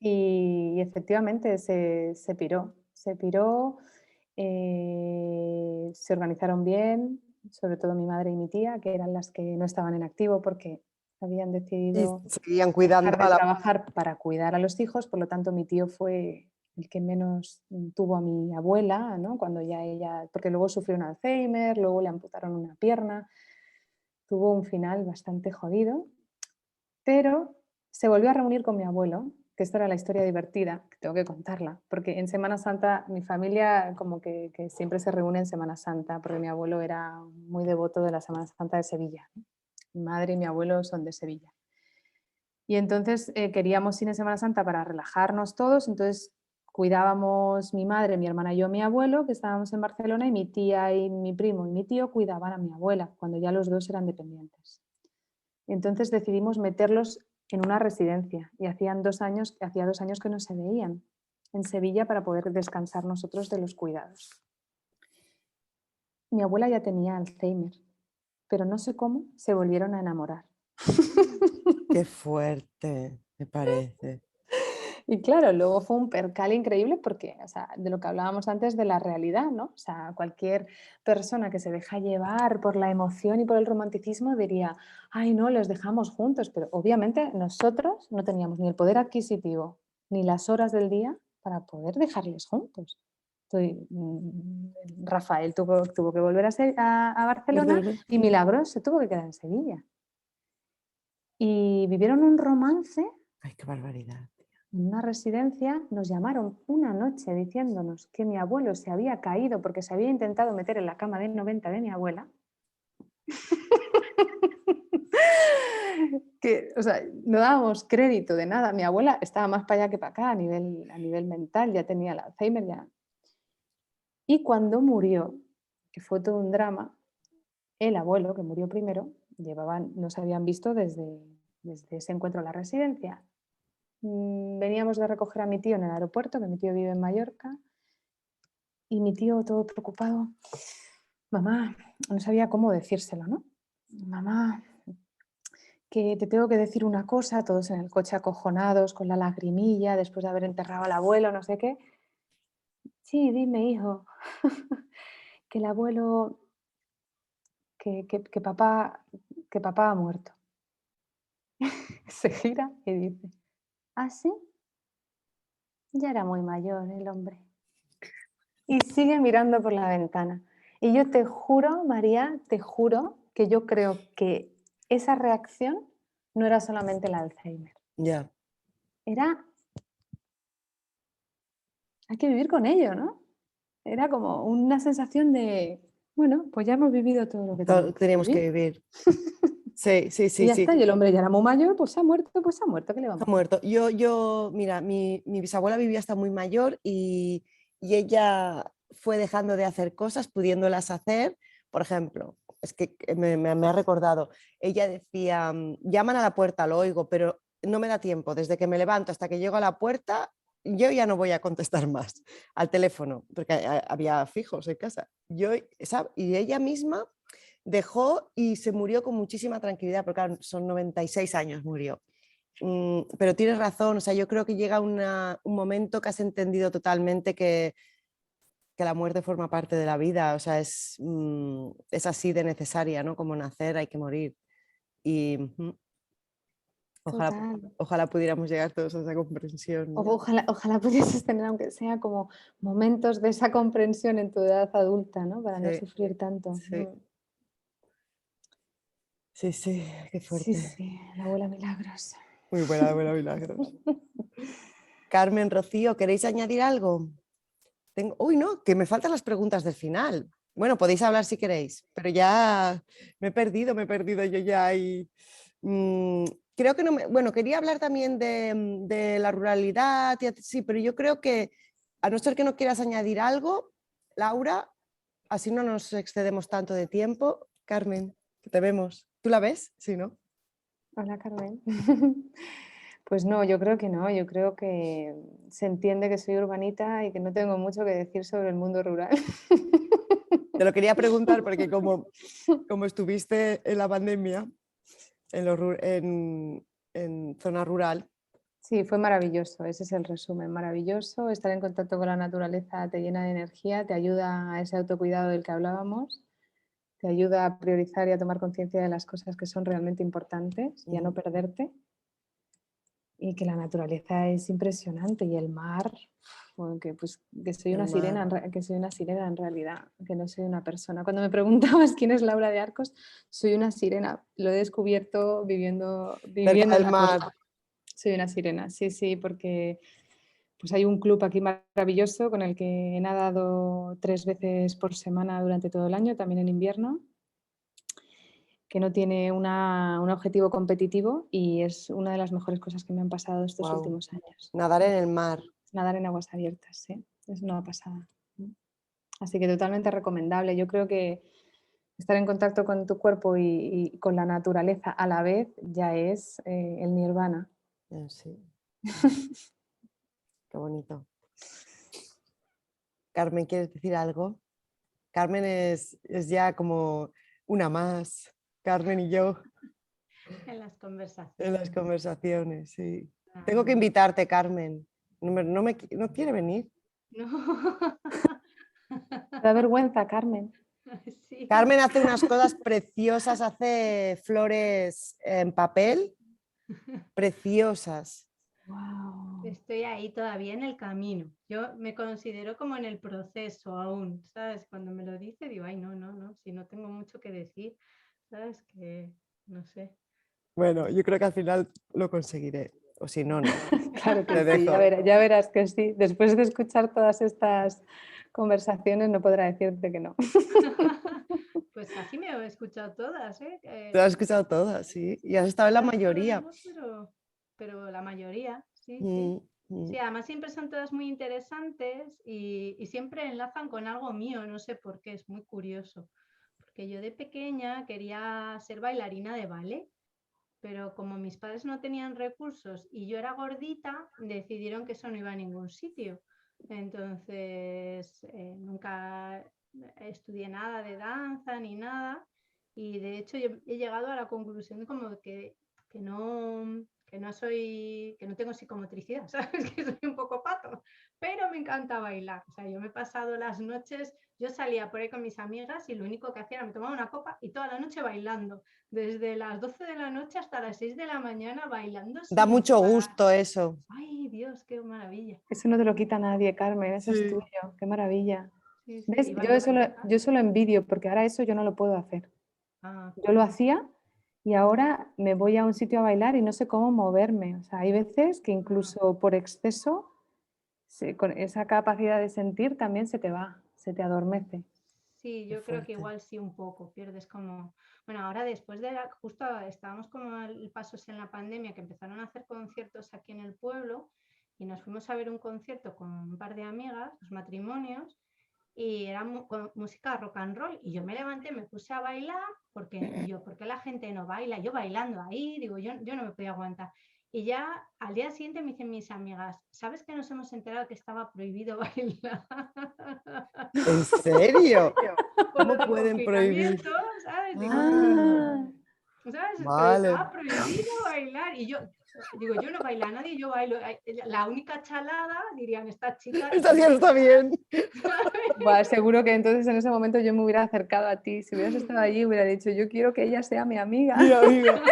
Y efectivamente se piró, se organizaron bien, sobre todo mi madre y mi tía, que eran las que no estaban en activo porque habían Y decidido seguían cuidando dejar de a la... trabajar para cuidar a los hijos, por lo tanto mi tío fue el que menos tuvo a mi abuela, ¿no? Cuando ya ella, porque luego sufrió un Alzheimer, luego le amputaron una pierna, tuvo un final bastante jodido, pero se volvió a reunir con mi abuelo, que esta era la historia divertida, que tengo que contarla, porque en Semana Santa mi familia como que siempre se reúne en Semana Santa, porque mi abuelo era muy devoto de la Semana Santa de Sevilla, ¿no? Mi madre y mi abuelo son de Sevilla. Y entonces queríamos ir en Semana Santa para relajarnos todos, entonces cuidábamos mi madre, mi hermana y yo, mi abuelo, que estábamos en Barcelona, y mi tía y mi primo y mi tío cuidaban a mi abuela, cuando ya los dos eran dependientes. Entonces decidimos meterlos en una residencia y hacía 2 años que no se veían en Sevilla para poder descansar nosotros de los cuidados. Mi abuela ya tenía Alzheimer, pero no sé cómo se volvieron a enamorar. Qué fuerte, me parece. Y claro, luego fue un percal increíble porque, o sea, de lo que hablábamos antes de la realidad, ¿no? O sea, cualquier persona que se deja llevar por la emoción y por el romanticismo diría, ay, no, los dejamos juntos, pero obviamente nosotros no teníamos ni el poder adquisitivo ni las horas del día para poder dejarles juntos. Rafael tuvo que volver a Barcelona Barcelona. y Milagros se tuvo que quedar en Sevilla. Y vivieron un romance Ay, qué barbaridad. en una residencia. Nos llamaron una noche diciéndonos que mi abuelo se había caído porque se había intentado meter en la cama de 90 de mi abuela. Que, o sea, no dábamos crédito de nada. Mi abuela estaba más para allá que para acá a nivel mental, ya tenía el Alzheimer ya. Y cuando murió, que fue todo un drama, el abuelo, que murió primero, no se habían visto desde ese encuentro en la residencia. Veníamos de recoger a mi tío en el aeropuerto, que mi tío vive en Mallorca, y mi tío todo preocupado, mamá, no sabía cómo decírselo, ¿no? Mamá, que te tengo que decir una cosa, todos en el coche acojonados, con la lagrimilla, después de haber enterrado al abuelo, no sé qué. Sí, dime, hijo, que el abuelo, que papá ha muerto. Se gira y dice, ¿ah, sí? Ya era muy mayor el hombre. Y sigue mirando por la ventana. Y yo te juro, María, te juro que yo creo que esa reacción no era solamente el Alzheimer. Ya. Era, hay que vivir con ello, ¿no? Era como una sensación de, bueno, pues ya hemos vivido todo lo que teníamos que Teníamos que vivir. vivir. Sí, sí, Y sí, ya sí. está, y el hombre ya era muy mayor, pues se ha muerto, ¿qué le vamos Ha a hacer? muerto. Mira, mi bisabuela vivía hasta muy mayor y ella fue dejando de hacer cosas, pudiéndolas hacer. Por ejemplo, es que me ha recordado, ella decía, llaman a la puerta, lo oigo, pero no me da tiempo. Desde que me levanto hasta que llego a la puerta, yo ya no voy a contestar más al teléfono, porque había fijos en casa. Y ella misma dejó y se murió con muchísima tranquilidad, porque claro, son 96 años murió. Pero tienes razón, o sea, yo creo que llega un momento que has entendido totalmente que la muerte forma parte de la vida, o sea, es así de necesaria, ¿no? Como nacer, hay que morir. Y ojalá, Total. ojalá pudiéramos llegar todos a esa comprensión, ¿no? Ojalá pudieses tener, aunque sea como momentos de esa comprensión en tu edad adulta, ¿no? Para no Sí, sufrir tanto. sí, sí, sí, qué Sí, fuerte. sí, la abuela Milagros. Muy buena, buena, milagros. Carmen, Rocío, ¿queréis añadir algo? Uy, no, que me faltan las preguntas del final. Bueno, podéis hablar si queréis, pero ya me he perdido yo ya y creo que no me... Bueno, quería hablar también de la ruralidad, sí, pero yo creo que a no ser que no quieras añadir algo, Laura, así no nos excedemos tanto de tiempo. Carmen, que te vemos. ¿Tú la ves? Sí, ¿no? Hola, Carmen. Pues no, yo creo que no. Yo creo que se entiende que soy urbanita y que no tengo mucho que decir sobre el mundo rural. Te lo quería preguntar porque como estuviste en la pandemia en zona rural. Sí, fue maravilloso, ese es el resumen, maravilloso. Estar en contacto con la naturaleza te llena de energía, te ayuda a ese autocuidado del que hablábamos, te ayuda a priorizar y a tomar conciencia de las cosas que son realmente importantes y a no perderte. y que la naturaleza es impresionante y el mar, bueno, que, pues, que soy El una sirena, mar. que soy una sirena en realidad, que no soy una persona. Cuando me preguntabas quién es Laura de Arcos, soy una sirena. Lo he descubierto Cerca viviendo en del la mar. costa. Soy una sirena, sí, sí, porque pues hay un club aquí maravilloso con el que he nadado 3 veces por semana durante todo el año, también en invierno, que no tiene un objetivo competitivo y es una de las mejores cosas que me han pasado estos Wow. últimos años. Nadar en el mar. Nadar en aguas abiertas, sí, es una pasada. Así que totalmente recomendable. Yo creo que estar en contacto con tu cuerpo y con la naturaleza a la vez ya es el nirvana. Sí. Qué bonito. Carmen, ¿quieres decir algo? Carmen es ya como una más. Carmen y yo En las en conversaciones. las conversaciones, sí. Tengo que Claro. invitarte, Carmen. No quiere venir. No. Da vergüenza, Carmen. Sí. Carmen hace unas cosas preciosas, hace flores en papel, preciosas. Wow. Estoy ahí todavía en el camino. Yo me considero como en el proceso aún, ¿sabes? Cuando me lo dice digo, ay, no, si no tengo mucho que decir, ¿sabes? Que no sé. Bueno, yo creo que al final lo conseguiré. O si no, no. Claro que Te sí, dejo. ya verás que sí. Después de escuchar todas estas conversaciones no podrá decirte que no. Pues casi me he escuchado todas, ¿eh? Te lo has escuchado todas, sí. Y has estado en la Todas, mayoría. no, pero la mayoría, sí, sí. Mm, mm. Sí, además siempre son todas muy interesantes y siempre enlazan con algo mío, no sé por qué, es muy curioso. Porque yo de pequeña quería ser bailarina de ballet, pero como mis padres no tenían recursos y yo era gordita, decidieron que eso no iba a ningún sitio. Entonces, nunca estudié nada de danza ni nada y de hecho yo he llegado a la conclusión de como que no, que no tengo psicomotricidad, ¿sabes? Que soy un poco pato, pero me encanta bailar. O sea, yo me he pasado las noches, yo salía por ahí con mis amigas y lo único que hacía era me tomaba una copa y toda la noche bailando desde las 12 de la noche hasta las 6 de la mañana bailando Da sin mucho parar. gusto eso. Ay, Dios, qué maravilla. Eso no te lo quita nadie, Carmen, eso es Sí. tuyo. Qué maravilla. Sí, sí, ¿Ves? y bailo fatal. Yo eso lo envidio porque ahora eso yo no lo puedo hacer. Ah, Yo lo hacía y ahora me voy a un sitio a bailar y no sé cómo moverme. O sea, hay veces que incluso por exceso, con esa capacidad de sentir también se te va, se te adormece. sí, Qué yo creo que fuerte. igual sí un poco, pierdes como... Bueno, ahora después de justo estábamos como el pasos en la pandemia que empezaron a hacer conciertos aquí en el pueblo y nos fuimos a ver un concierto con un par de amigas, los matrimonios, y era música rock and roll y yo me levanté, me puse a bailar porque y yo, ¿por qué la gente no baila? Yo bailando ahí, digo, yo no me podía aguantar. Y ya al día siguiente me dicen mis amigas, ¿sabes que nos hemos enterado que estaba prohibido bailar? ¿En serio? Por lo ¿Cómo del pueden prohibir? confinamiento, ¿sabes? Digo, Ah, ¿sabes? Pero Vale. estaba prohibido bailar y yo digo, yo no bailo a nadie, yo bailo. La única chalada, dirían, esta chica Esta tiene tía que está bailar. bien. buah, seguro que entonces en ese momento yo me hubiera acercado a ti. Si hubieras estado allí, hubiera dicho, yo quiero que ella sea mi amiga. Mi amiga.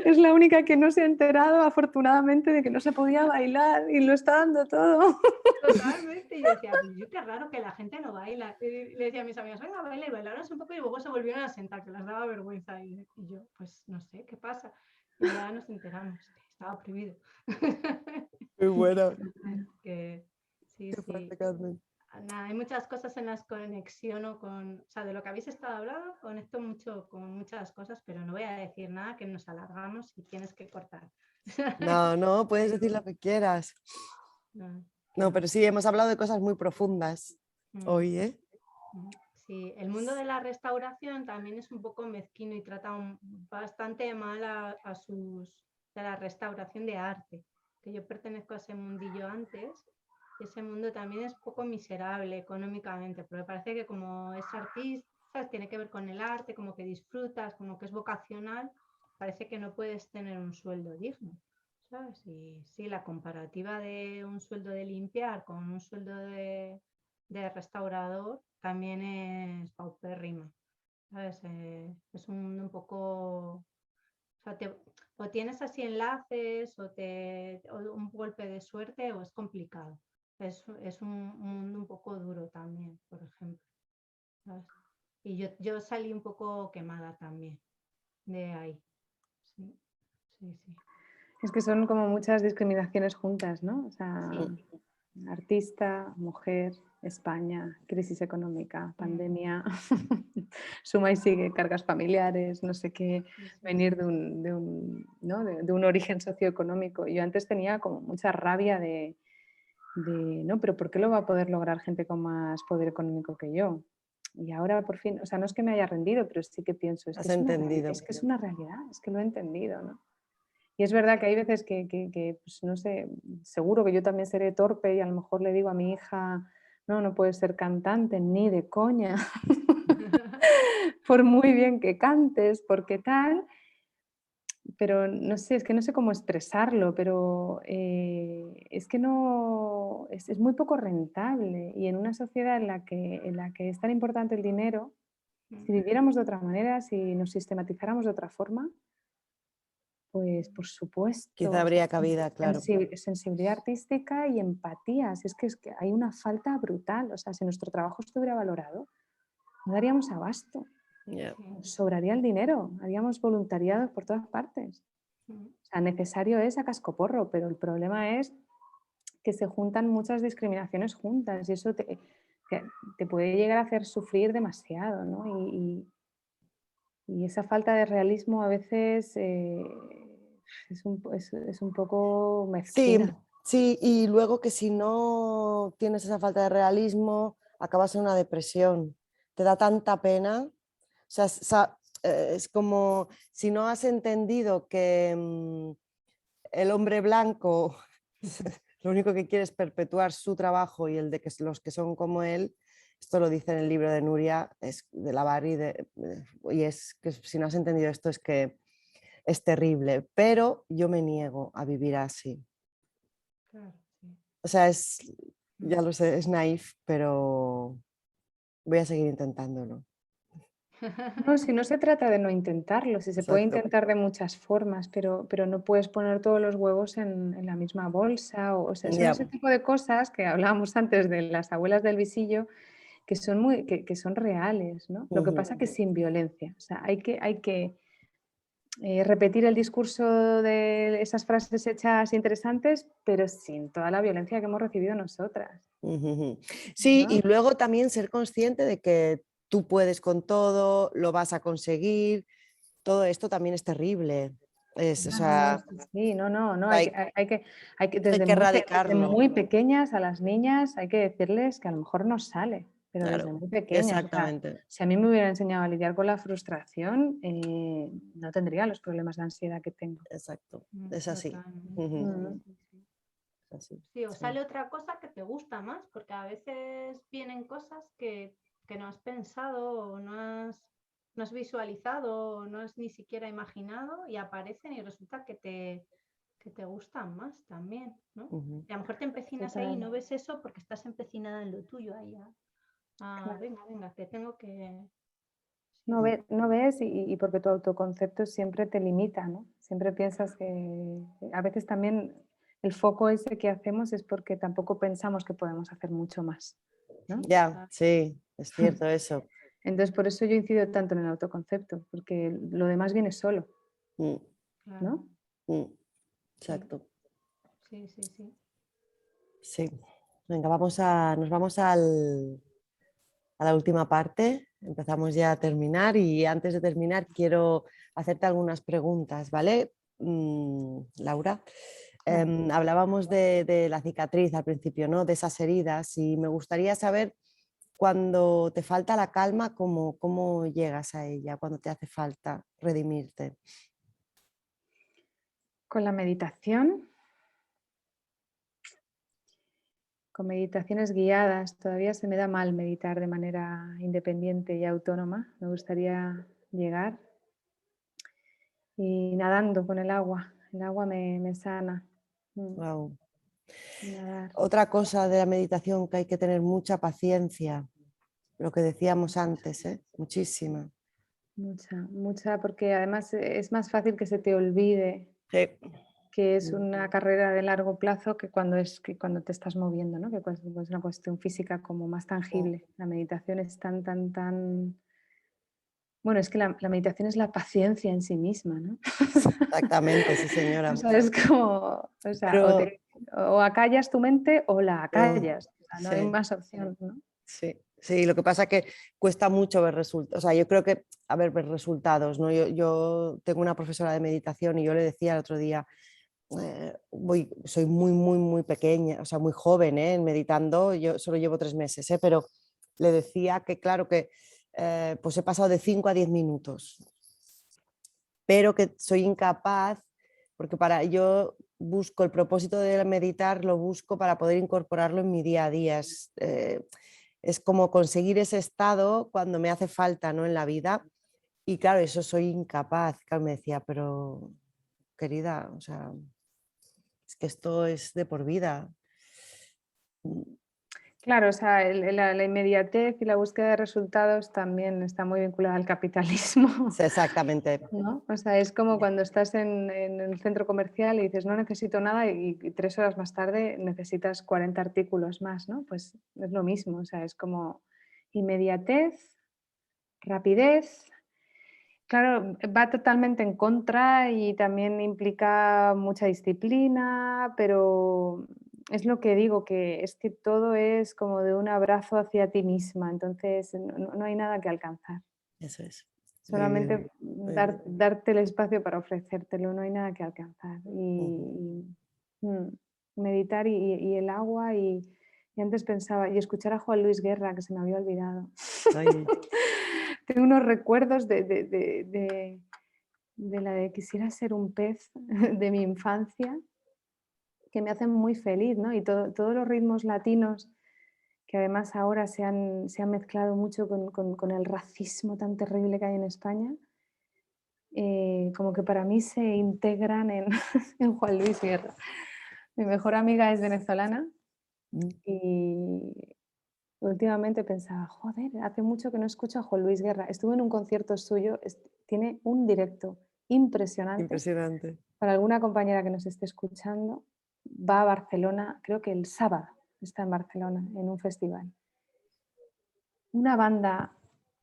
Es la única que no se ha enterado, afortunadamente, de que no se podía bailar y lo está dando todo. Totalmente. Y yo decía, pues yo qué raro que la gente no baila. Y le decía a mis amigas, venga, baila y bailaron un poco y luego se volvieron a sentar, que les daba vergüenza. Y yo, pues no sé, ¿qué pasa? Y ya nos enteramos que estaba prohibido. Muy buena. Que sí, Qué fuerte, sí. Carmen. Nada, hay muchas cosas en las conexiono con, o sea, de lo que habéis estado hablando, conecto mucho con muchas cosas, pero no voy a decir nada que nos alargamos y tienes que cortar. No, no, puedes decir lo que quieras. No, No, pero sí, hemos hablado de cosas muy profundas mm, hoy, ¿eh? sí, el mundo de la restauración también es un poco mezquino y trata bastante mal a sus de la restauración de arte, que yo pertenezco a ese mundillo antes. Y ese mundo también es poco miserable económicamente, pero me parece que como es artista, ¿sabes? Tiene que ver con el arte, como que disfrutas, como que es vocacional, parece que no puedes tener un sueldo digno, ¿sabes? Y sí, la comparativa de un sueldo de limpiar con un sueldo de restaurador también es paupérrima, ¿sabes? Es un poco O sea, o tienes así enlaces o un golpe de suerte o es complicado. Es un mundo un poco duro también, por ejemplo, ¿sabes? Y yo salí un poco quemada también de ahí. Sí, sí, sí. Es que son como muchas discriminaciones juntas, ¿no? O sea, Sí. artista, mujer, España, crisis económica, pandemia, suma y sigue, cargas familiares, no sé qué, venir de un origen socioeconómico. Yo antes tenía como mucha rabia no, pero ¿por qué lo va a poder lograr gente con más poder económico que yo? Y ahora por fin, o sea, no es que me haya rendido, pero sí que pienso, Has entendido. es que es una realidad, es que lo he entendido, ¿no? Y es verdad que hay veces pues, no sé, seguro que yo también seré torpe y a lo mejor le digo a mi hija, no puedes ser cantante ni de coña, por muy bien que cantes, porque tal, pero no sé, es que no sé cómo expresarlo, pero es que no, es muy poco rentable y en una sociedad en la que es tan importante el dinero, si viviéramos de otra manera, si nos sistematizáramos de otra forma, pues por supuesto, Quizá o sea, habría cabida, claro. sensibilidad artística y empatía. Si es que hay una falta brutal. O sea, si nuestro trabajo estuviera valorado, no daríamos abasto. Yeah. Nos sobraría el dinero, haríamos voluntariados por todas partes. O sea, necesario es a cascoporro, pero el problema es que se juntan muchas discriminaciones juntas y eso te puede llegar a hacer sufrir demasiado, ¿no? Y esa falta de realismo a veces es un poco Sí, mezquina. sí, y luego que si no tienes esa falta de realismo, acabas en una depresión. Te da tanta pena. O sea, es como si no has entendido que el hombre blanco lo único que quiere es perpetuar su trabajo y el de que los que son como él, esto lo dice en el libro de Nuria, es de Lavar y es que si no has entendido esto es que es terrible, pero yo me niego a vivir así. Claro, sí. O sea, ya lo sé, es naif, pero voy a seguir intentándolo. No, si no se trata de no intentarlo, si se puede Exacto. intentar de muchas formas, pero no puedes poner todos los huevos en la misma bolsa. O sea, son Ya. ese tipo de cosas que hablábamos antes de las abuelas del visillo, que son, que son reales, ¿no? Lo que Ujú. pasa que sin violencia. O sea, hay que repetir el discurso de esas frases hechas interesantes, pero sin toda la violencia que hemos recibido nosotras. Ujú. Sí, ¿No? y luego también ser consciente de que tú puedes con todo, lo vas a conseguir. Todo esto también es terrible. O Ah, no, sea, sí, sí, no, hay, hay que hay que desde erradicarlo. muy pequeñas a las niñas hay que decirles que a lo mejor no sale, pero desde Claro, muy pequeñas. O sea, exactamente. si a mí me hubiera enseñado a lidiar con la frustración, no tendría los problemas de ansiedad que tengo. Exacto. Es así. Totalmente. Ujú. Mm. Sí, sí. Es así. Sí, o Sí. sale otra cosa que te gusta más, porque a veces vienen cosas que no has pensado o no has visualizado o no has ni siquiera imaginado y aparecen y resulta que te gustan más también, ¿no? Ujú. Y a lo mejor te empecinas ahí y Total, no ves eso porque estás empecinada en lo tuyo ahí. claro. Venga, que tengo que... Sí, No, sí. no ves y porque tu autoconcepto siempre te limita, ¿no? Siempre piensas que a veces también el foco ese que hacemos es porque tampoco pensamos que podemos hacer mucho más, ¿no? Ya, sí, es cierto eso. Entonces, por eso yo incido tanto en el autoconcepto, porque lo demás viene solo, Mm, Claro. ¿no? mm, Mm. exacto. Sí, sí, sí. Sí. Venga, nos vamos a la última parte. Empezamos ya a terminar y antes de terminar quiero hacerte algunas preguntas, ¿vale? Laura, Vale. hablábamos de la cicatriz al principio, ¿no? De esas heridas y me gustaría saber cuando te falta la calma, cómo llegas a ella, cuando te hace falta redimirte. Con la meditación, con meditaciones guiadas, todavía se me da mal meditar de manera independiente y autónoma. Me gustaría llegar y nadando con el agua me sana. Wow. Nadar. Otra cosa de la meditación que hay que tener mucha paciencia, lo que decíamos antes, ¿eh? Muchísima. mucha, porque además es más fácil que se te olvide Sí. que es una carrera de largo plazo que cuando te estás moviendo, ¿no? Que es una cuestión física como más tangible. La meditación es tan... Bueno, es que la meditación es la paciencia en sí misma, ¿no? Exactamente, sí, señora. O sea, es como, o sea, Pero o acallas tu mente o la acallas, o sea, no hay sí, más opción, ¿no? sí, sí, lo que pasa es que cuesta mucho ver resultados. O sea, yo creo que, a ver, ver resultados, ¿no? Yo tengo una profesora de meditación y yo le decía el otro día, soy muy, muy, muy pequeña, o sea, muy joven, meditando, yo solo llevo 3 meses, pero le decía que, claro, que pues he pasado de 5 a 10 minutos, pero que soy incapaz, porque para yo busco el propósito de meditar, lo busco para poder incorporarlo en mi día a día. Es como conseguir ese estado cuando me hace falta, ¿no? En la vida. Y claro, eso soy incapaz. Claro, me decía, pero querida, o sea, es que esto es de por vida. Claro, o sea, la inmediatez y la búsqueda de resultados también está muy vinculada al capitalismo. Sí, exactamente. ¿No? O sea, es como cuando estás en el centro comercial y dices, no necesito nada y 3 horas más tarde necesitas 40 artículos más, ¿no? Pues es lo mismo, o sea, es como inmediatez, rapidez. Claro, va totalmente en contra y también implica mucha disciplina, pero es lo que digo, que es que todo es como de un abrazo hacia ti misma, entonces no hay nada que alcanzar. Eso es. Solamente Muy bien. darte el espacio para ofrecértelo, no hay nada que alcanzar. Ujú. Meditar y el agua y antes pensaba, y escuchar a Juan Luis Guerra, que se me había olvidado. Ay, Tengo unos recuerdos de la de quisiera ser un pez de mi infancia que me hacen muy feliz, ¿no? Y todos los ritmos latinos que además ahora se han mezclado mucho con el racismo tan terrible que hay en España, como que para mí se integran en, en Juan Luis Guerra. Mi mejor amiga es venezolana mm, y últimamente pensaba, joder, hace mucho que no escucho a Juan Luis Guerra. Estuve en un concierto suyo, tiene un directo impresionante. impresionante. Para alguna compañera que nos esté escuchando, va a Barcelona, creo que el sábado está en Barcelona, en un festival. Una banda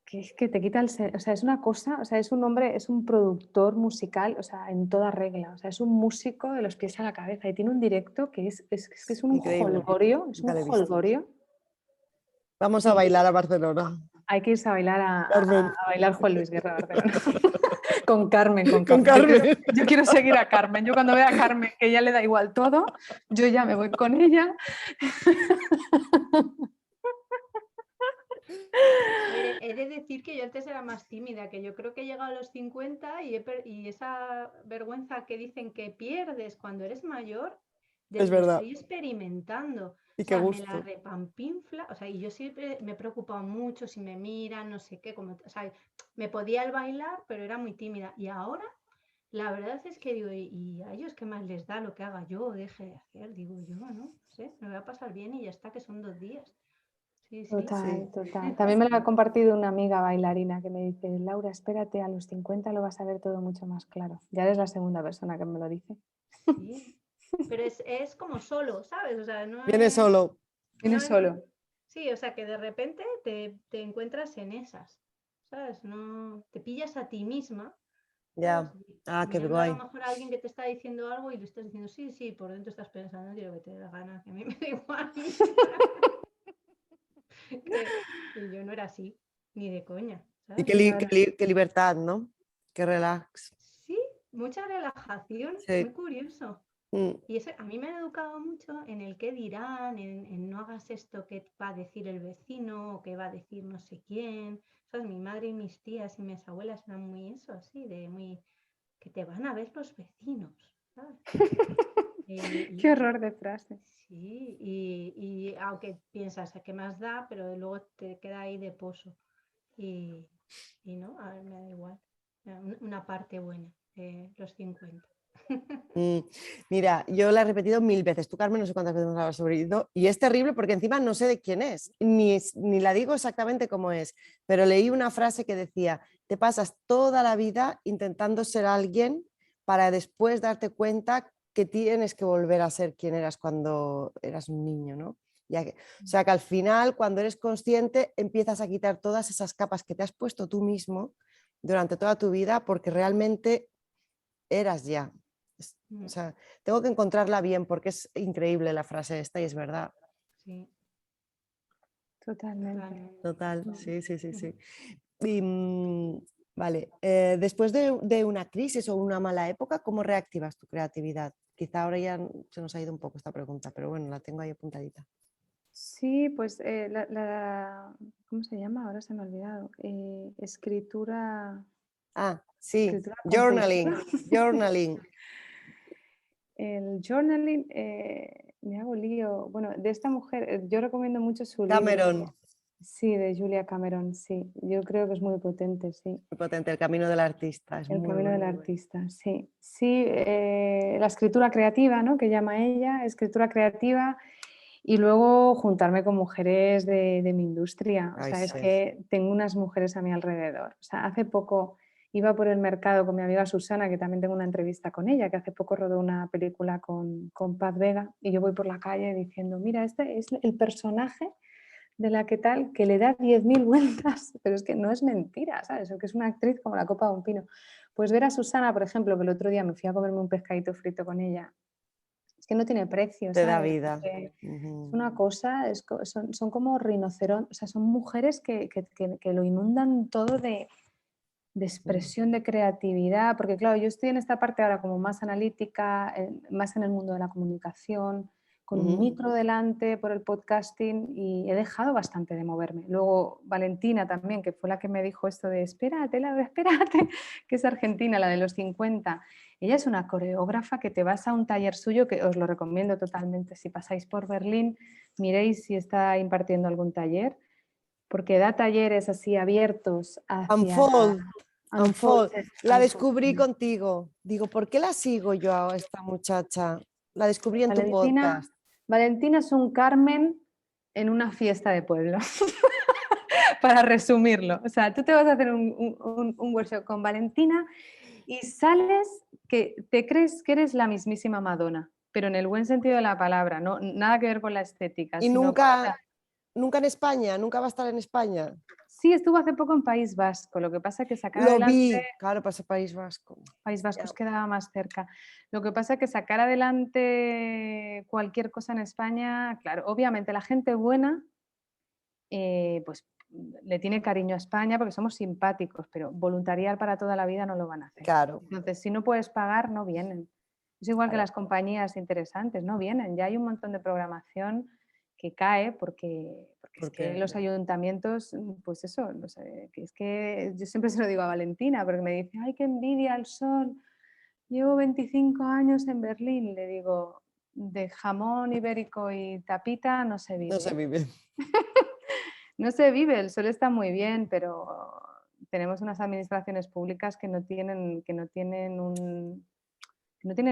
que es que te quita o sea, es una cosa, o sea, es un hombre, es un productor musical, o sea, en toda regla, o sea, es un músico de los pies a la cabeza y tiene un directo que es un Increíble. jolgorio, es un Nunca lo he visto. jolgorio Vamos a y bailar a Barcelona. hay que irse a bailar Carmen. a bailar Juan Luis Guerra a Barcelona. Con Carmen, con Con Carmen. Carmen. Yo quiero seguir a Carmen. Yo cuando vea a Carmen, que ella le da igual todo, yo ya me voy con ella. A ver, he de decir que yo antes era más tímida, que yo creo que he llegado a los 50 y esa vergüenza que dicen que pierdes cuando eres mayor, Es lo verdad. estoy experimentando. Y O qué sea, me la gusto. repampinfla, o sea, y yo siempre me he preocupado mucho si me miran, no sé qué, como, o sea, me podía el bailar, pero era muy tímida. Y ahora, la verdad es que digo, ¿y a ellos qué más les da lo que haga yo o deje de hacer? Digo yo, no sé, me voy a pasar bien y ya está, que son 2 días. Sí, sí. Total, Sí. total. También me lo ha compartido una amiga bailarina que me dice, Laura, espérate, a los 50 lo vas a ver todo mucho más claro. Ya eres la segunda persona que me lo dice. Sí, pero es como solo, ¿sabes? O sea, Viene solo. Vienes no es, solo. sí, o sea, que de repente te encuentras en esas, ¿sabes? No, te pillas a ti misma, ¿sabes? Ya. Ah, qué Mirando a lo guay. mejor a alguien que te está diciendo algo y le estás diciendo, sí, sí, por dentro estás pensando, tío, que te da gana, que a mí me da igual, que yo no era así, ni de coña, Y ¿sabes? Claro. qué libertad, ¿no? Qué relax. Sí, mucha relajación, muy Sí. curioso. Mm, Y eso a mí me han educado mucho en el qué dirán, en no hagas esto que va a decir el vecino o que va a decir no sé quién. ¿Sabes? Mi madre y mis tías y mis abuelas eran muy eso, así, de muy que te van a ver los vecinos, ¿sabes? Qué Y horror de frase. sí, y aunque piensas qué más da, pero luego te queda ahí de pozo. Y no, a ver, me da igual. Una parte buena de los 50. Mira, yo la he repetido 1000 veces. Tú, Carmen, no sé cuántas veces me la has oído. Y es terrible porque encima no sé de quién es, ni la digo exactamente cómo es. Pero leí una frase que decía, te pasas toda la vida intentando ser alguien para después darte cuenta que tienes que volver a ser quien eras cuando eras un niño, ¿no? O sea que al final, cuando eres consciente, empiezas a quitar todas esas capas que te has puesto tú mismo durante toda tu vida porque realmente eras ya. O sea, tengo que encontrarla bien porque es increíble la frase esta y es verdad. Sí, Totalmente. Total, Mm. sí, sí, sí, sí. Y, vale, después de una crisis o una mala época, ¿cómo reactivas tu creatividad? Quizá ahora ya se nos ha ido un poco esta pregunta, pero bueno, la tengo ahí apuntadita. Sí, pues ¿cómo se llama? Ahora se me ha olvidado. Ah, sí, Escritura compulsiva. journaling, journaling. El journaling, me hago lío. Bueno, de esta mujer, yo recomiendo mucho su libro. Cameron, Sí, de Julia Cameron, sí. Yo creo que es muy potente, sí. muy potente, el camino del artista, es El muy camino del bueno. artista, sí. Sí, la escritura creativa, ¿no? Que llama ella, escritura creativa. Y luego juntarme con mujeres de mi industria. O Ay, sea, es sí. que tengo unas mujeres a mi alrededor. O sea, hace poco iba por el mercado con mi amiga Susana, que también tengo una entrevista con ella, que hace poco rodó una película con Paz Vega, y yo voy por la calle diciendo, mira, este es el personaje de la que tal, que le da 10.000 vueltas, pero es que no es mentira, ¿sabes? O que es una actriz como la copa de un pino. Pues ver a Susana, por ejemplo, que el otro día me fui a comerme un pescadito frito con ella, es que no tiene precio, Te da ¿sabes? vida. Porque es Ujú. una cosa, son como rinocerontes, o sea, son mujeres que lo inundan todo de expresión, de creatividad, porque claro, yo estoy en esta parte ahora como más analítica, más en el mundo de la comunicación, con un Ujú. micro delante por el podcasting y he dejado bastante de moverme. Luego Valentina también, que fue la que me dijo esto de espérate, Laura, espérate, que es argentina, la de los 50. Ella es una coreógrafa que te vas a un taller suyo, que os lo recomiendo totalmente. Si pasáis por Berlín, miréis si está impartiendo algún taller, porque da talleres así abiertos hacia Unfold, Unfold. Unfold. La descubrí contigo. Digo, ¿por qué la sigo yo a esta muchacha? La descubrí en tu Valentina, podcast. Valentina es un Carmen en una fiesta de pueblo, para resumirlo. O sea, tú te vas a hacer un workshop con Valentina y sales que te crees que eres la mismísima Madonna, pero en el buen sentido de la palabra, no, nada que ver con la estética, Y sino con nunca, nunca en España, nunca va a estar en España. Sí, estuvo hace poco en País Vasco, lo que pasa es que sacar Lo adelante vi, claro, pasa País Vasco. País Vasco Ya. os quedaba más cerca. Lo que pasa es que sacar adelante cualquier cosa en España, claro, obviamente la gente buena, pues le tiene cariño a España porque somos simpáticos, pero voluntariar para toda la vida no lo van a hacer. Claro, Entonces, si no puedes pagar, no vienen. Es igual que claro, las compañías interesantes, no vienen. Ya hay un montón de programación que cae porque es que porque los ayuntamientos, pues eso, no sé, que es que yo siempre se lo digo a Valentina, porque me dice, ay, qué envidia el sol. Llevo 25 años en Berlín, le digo, de jamón ibérico y tapita no se no se vive. vive. No se vive, el sol está muy bien, pero tenemos unas administraciones públicas que no tienen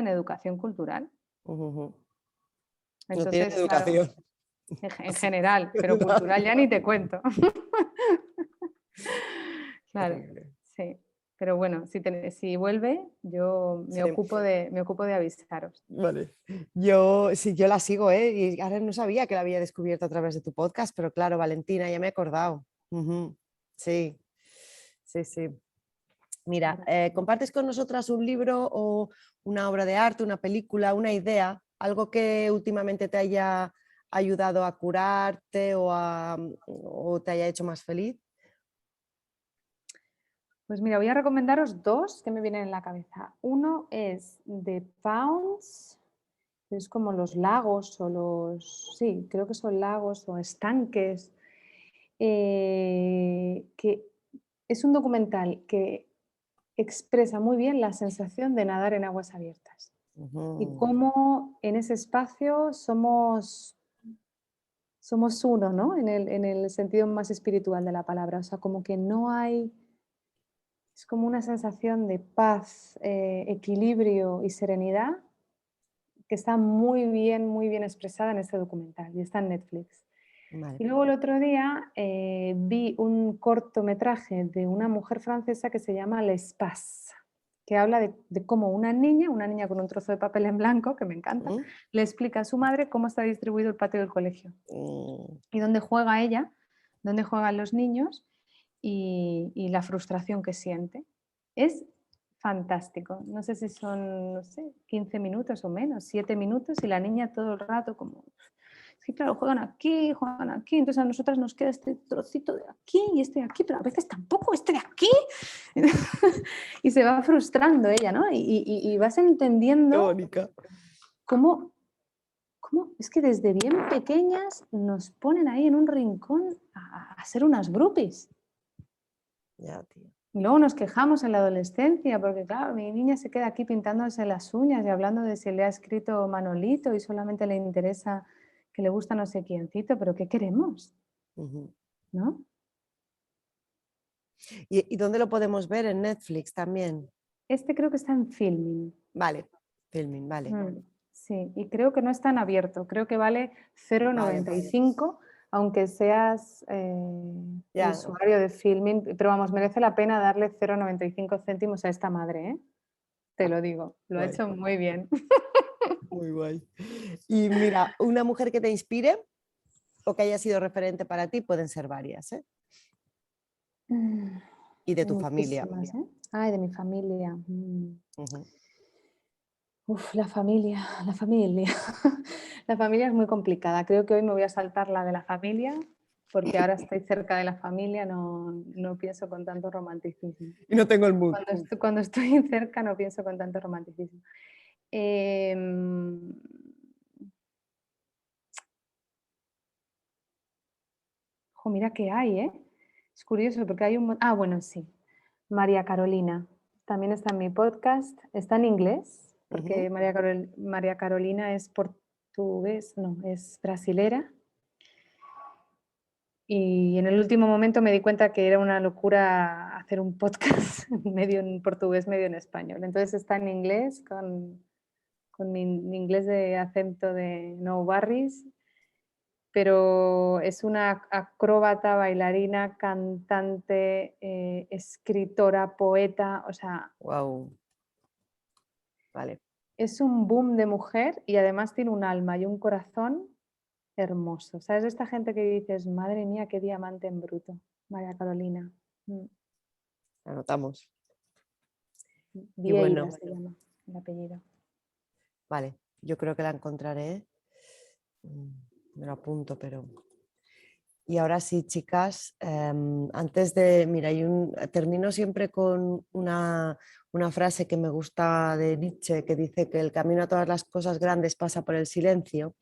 educación cultural. Ujú. No tienen Entonces, claro, educación. en general, pero No, cultural ya ni te cuento. Claro, terrible. sí. Pero bueno, si vuelve, yo Sí. me ocupo de avisaros. Vale. Yo sí, yo la sigo, ¿eh? Y ahora no sabía que la había descubierto a través de tu podcast, pero claro, Valentina, ya me he acordado. Ujú. Sí, sí, sí. Mira, Claro. ¿compartes con nosotras un libro o una obra de arte, una película, una idea, algo que últimamente te haya ayudado a curarte o te haya hecho más feliz? Pues mira, voy a recomendaros dos que me vienen en la cabeza. Uno es The Pounds, que es como los lagos sí, creo que son lagos o estanques, que es un documental que expresa muy bien la sensación de nadar en aguas abiertas y Ujú. cómo en ese espacio somos uno, ¿no? En el sentido más espiritual de la palabra, o sea, como que no hay Es como una sensación de paz, equilibrio y serenidad que está muy bien expresada en este documental y está en Netflix. Vale. Y luego el otro día vi un cortometraje de una mujer francesa que se llama L'Espace, que habla de cómo una niña con un trozo de papel en blanco, que me encanta, ¿Mm? le explica a su madre cómo está distribuido el patio del colegio Mm, y dónde juega ella, dónde juegan los niños y la frustración que siente. Es fantástico. No sé si son, no sé, 15 minutos o menos, 7 minutos y la niña todo el rato como... Es que claro, juegan aquí, entonces a nosotras nos queda este trocito de aquí y este de aquí, pero a veces tampoco este de aquí. Y se va frustrando ella, ¿no? Y vas qué entendiendo bonita. cómo es que desde bien pequeñas nos ponen ahí en un rincón a ser unas groupies. Ya, tío. Y luego nos quejamos en la adolescencia, porque claro, mi niña se queda aquí pintándose las uñas y hablando de si le ha escrito Manolito y solamente le interesa que le gusta no sé quiéncito, pero ¿qué queremos? Ujú. ¿No? ¿Y dónde lo podemos ver? En Netflix también. Este creo que está en Filmin. Vale, filming, vale. Sí, y creo que no es tan abierto, creo que vale Vale. 0,95, aunque seas Ya, usuario de Filmin, pero vamos, merece la pena darle 0,95 céntimos a esta madre, ¿eh? Te lo digo, lo ha guay, hecho muy bien. muy guay. Y mira, una mujer que te inspire o que haya sido referente para ti, pueden ser varias, ¿eh? Y de Hay tu familia. muchísimas, ¿eh? Ay, de mi familia. Ujú. Uf, la familia, la familia. La familia es muy complicada. Creo que hoy me voy a saltar la de la familia, porque ahora estoy cerca de la familia, no pienso con tanto romanticismo. Y no tengo el mood. Cuando estoy cerca no pienso con tanto romanticismo. Em, jo, mira que hay, ¿eh? Es curioso porque hay un... Ah, bueno, sí. María Carolina. También está en mi podcast. Está en inglés, porque Ujú. María Carolina es portugués, no, es brasilera. Y en el último momento me di cuenta que era una locura hacer un podcast medio en portugués, medio en español. Entonces está en inglés, con mi inglés de acento de no barris, pero es una acróbata, bailarina, cantante, escritora, poeta, o sea, Wow. Vale. es un boom de mujer y además tiene un alma y un corazón hermoso. ¿Sabes? Esta gente que dices, madre mía, qué diamante en bruto, María Carolina. Anotamos. Y Vieira bueno, se llama el apellido. vale. Yo creo que la encontraré. Me lo apunto, pero... Y ahora sí, chicas, antes de, mira, termino siempre con una frase que me gusta de Nietzsche, que dice que el camino a todas las cosas grandes pasa por el silencio.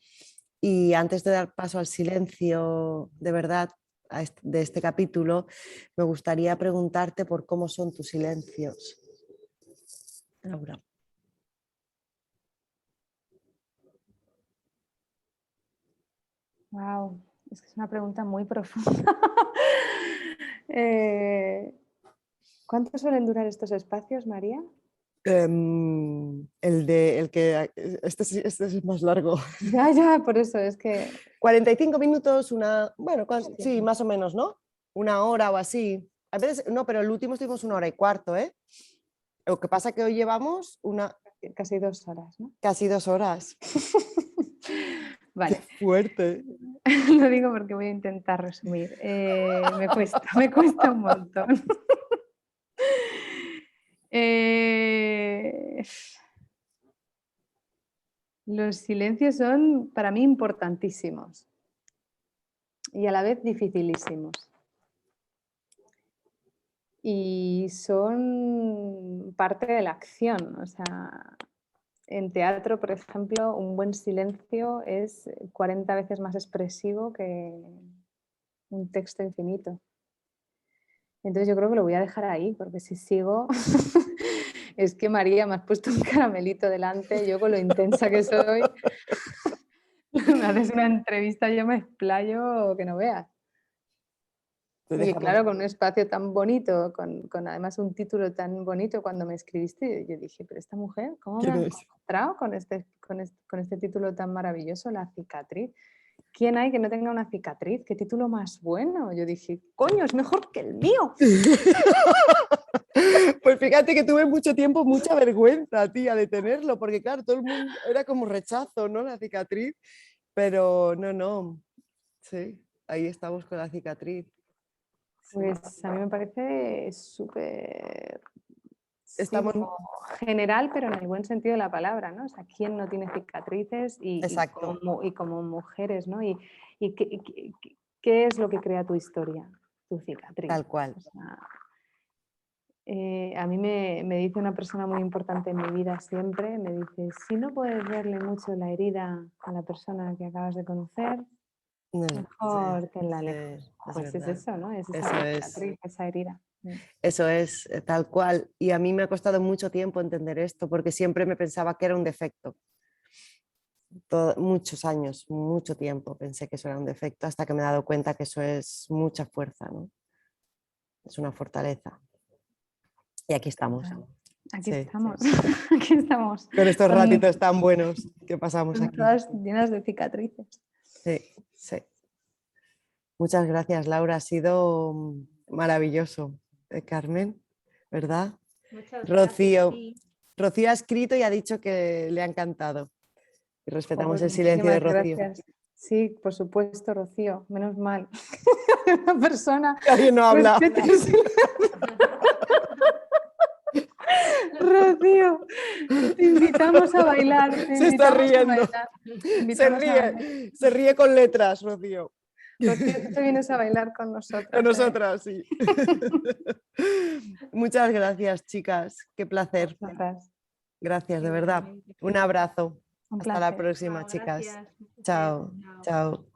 Y antes de dar paso al silencio de verdad de este capítulo, me gustaría preguntarte por cómo son tus silencios, Laura. Wow, es que es una pregunta muy profunda. ¿Cuánto suelen durar estos espacios, María? Este es más largo. Ya, por eso es que... 45 minutos, bueno, Hostia. sí, más o menos, ¿no? Una hora o así. A veces, no, pero el último estuvimos 1 hora y cuarto, ¿eh? Lo que pasa que hoy llevamos Casi 2 horas, ¿no? casi 2 horas. ¡Qué Vale, fuerte! lo digo porque voy a intentar resumir. Me cuesta un montón. Eh, los silencios son para mí importantísimos y a la vez dificilísimos. Y son parte de la acción. O sea, en teatro, por ejemplo, un buen silencio es 40 veces más expresivo que un texto infinito. Entonces yo creo que lo voy a dejar ahí, porque si sigo, es que María me has puesto un caramelito delante, yo con lo intensa que soy, me haces una entrevista, yo me explayo que no veas. Te Y dejamos. claro, con un espacio tan bonito, con además un título tan bonito, cuando me escribiste, yo dije, pero esta mujer, ¿cómo me ¿Quién ha es? encontrado con este título tan maravilloso, La cicatriz? ¿Quién hay que no tenga una cicatriz? ¿Qué título más bueno? Yo dije, coño, es mejor que el mío. Pues fíjate que tuve mucho tiempo, mucha vergüenza, tía, de tenerlo, porque claro, todo el mundo era como rechazo, ¿no? La cicatriz, pero no, sí, ahí estamos con la cicatriz. Sí. Pues a mí me parece súper, sí, Estamos, como general, pero en el buen sentido de la palabra, ¿no? O sea, ¿quién no tiene cicatrices exacto, y como mujeres, ¿no? Y qué es lo que crea tu historia, tu cicatriz. tal cual. O sea, a mí me dice una persona muy importante en mi vida siempre, me dice, si no puedes verle mucho la herida a la persona que acabas de conocer, No, mejor tenla sí, lejos. es Pues es verdad. eso, ¿no? Es Eso esa es. cicatriz, esa herida. Eso es, tal cual. Y a mí me ha costado mucho tiempo entender esto, porque siempre me pensaba que era un defecto. Muchos años, mucho tiempo pensé que eso era un defecto, hasta que me he dado cuenta que eso es mucha fuerza, ¿no? Es una fortaleza. Y aquí estamos. Aquí Sí, estamos, aquí estamos. con estos Con, ratitos tan buenos que pasamos aquí. todas llenas de cicatrices. Sí, sí. Muchas gracias, Laura. Ha sido maravilloso, Carmen, ¿verdad? Muchas gracias a Rocío. ti. Rocío ha escrito y ha dicho que le ha encantado. Y respetamos Pues el silencio de muchísimas Rocío. gracias. Sí, por supuesto, Rocío. Menos mal. Una persona Alguien no habla. respeta el silencio. Rocío, te invitamos a bailar. Se está riendo. Se ríe con letras, Rocío. Rocío, tú te vienes a bailar con nosotras. Con nosotras, sí. Muchas gracias, chicas. Qué placer. Gracias, de verdad. Igualmente. Un abrazo. Un Hasta la placer. próxima, Chao, chicas. gracias. Chao, chao.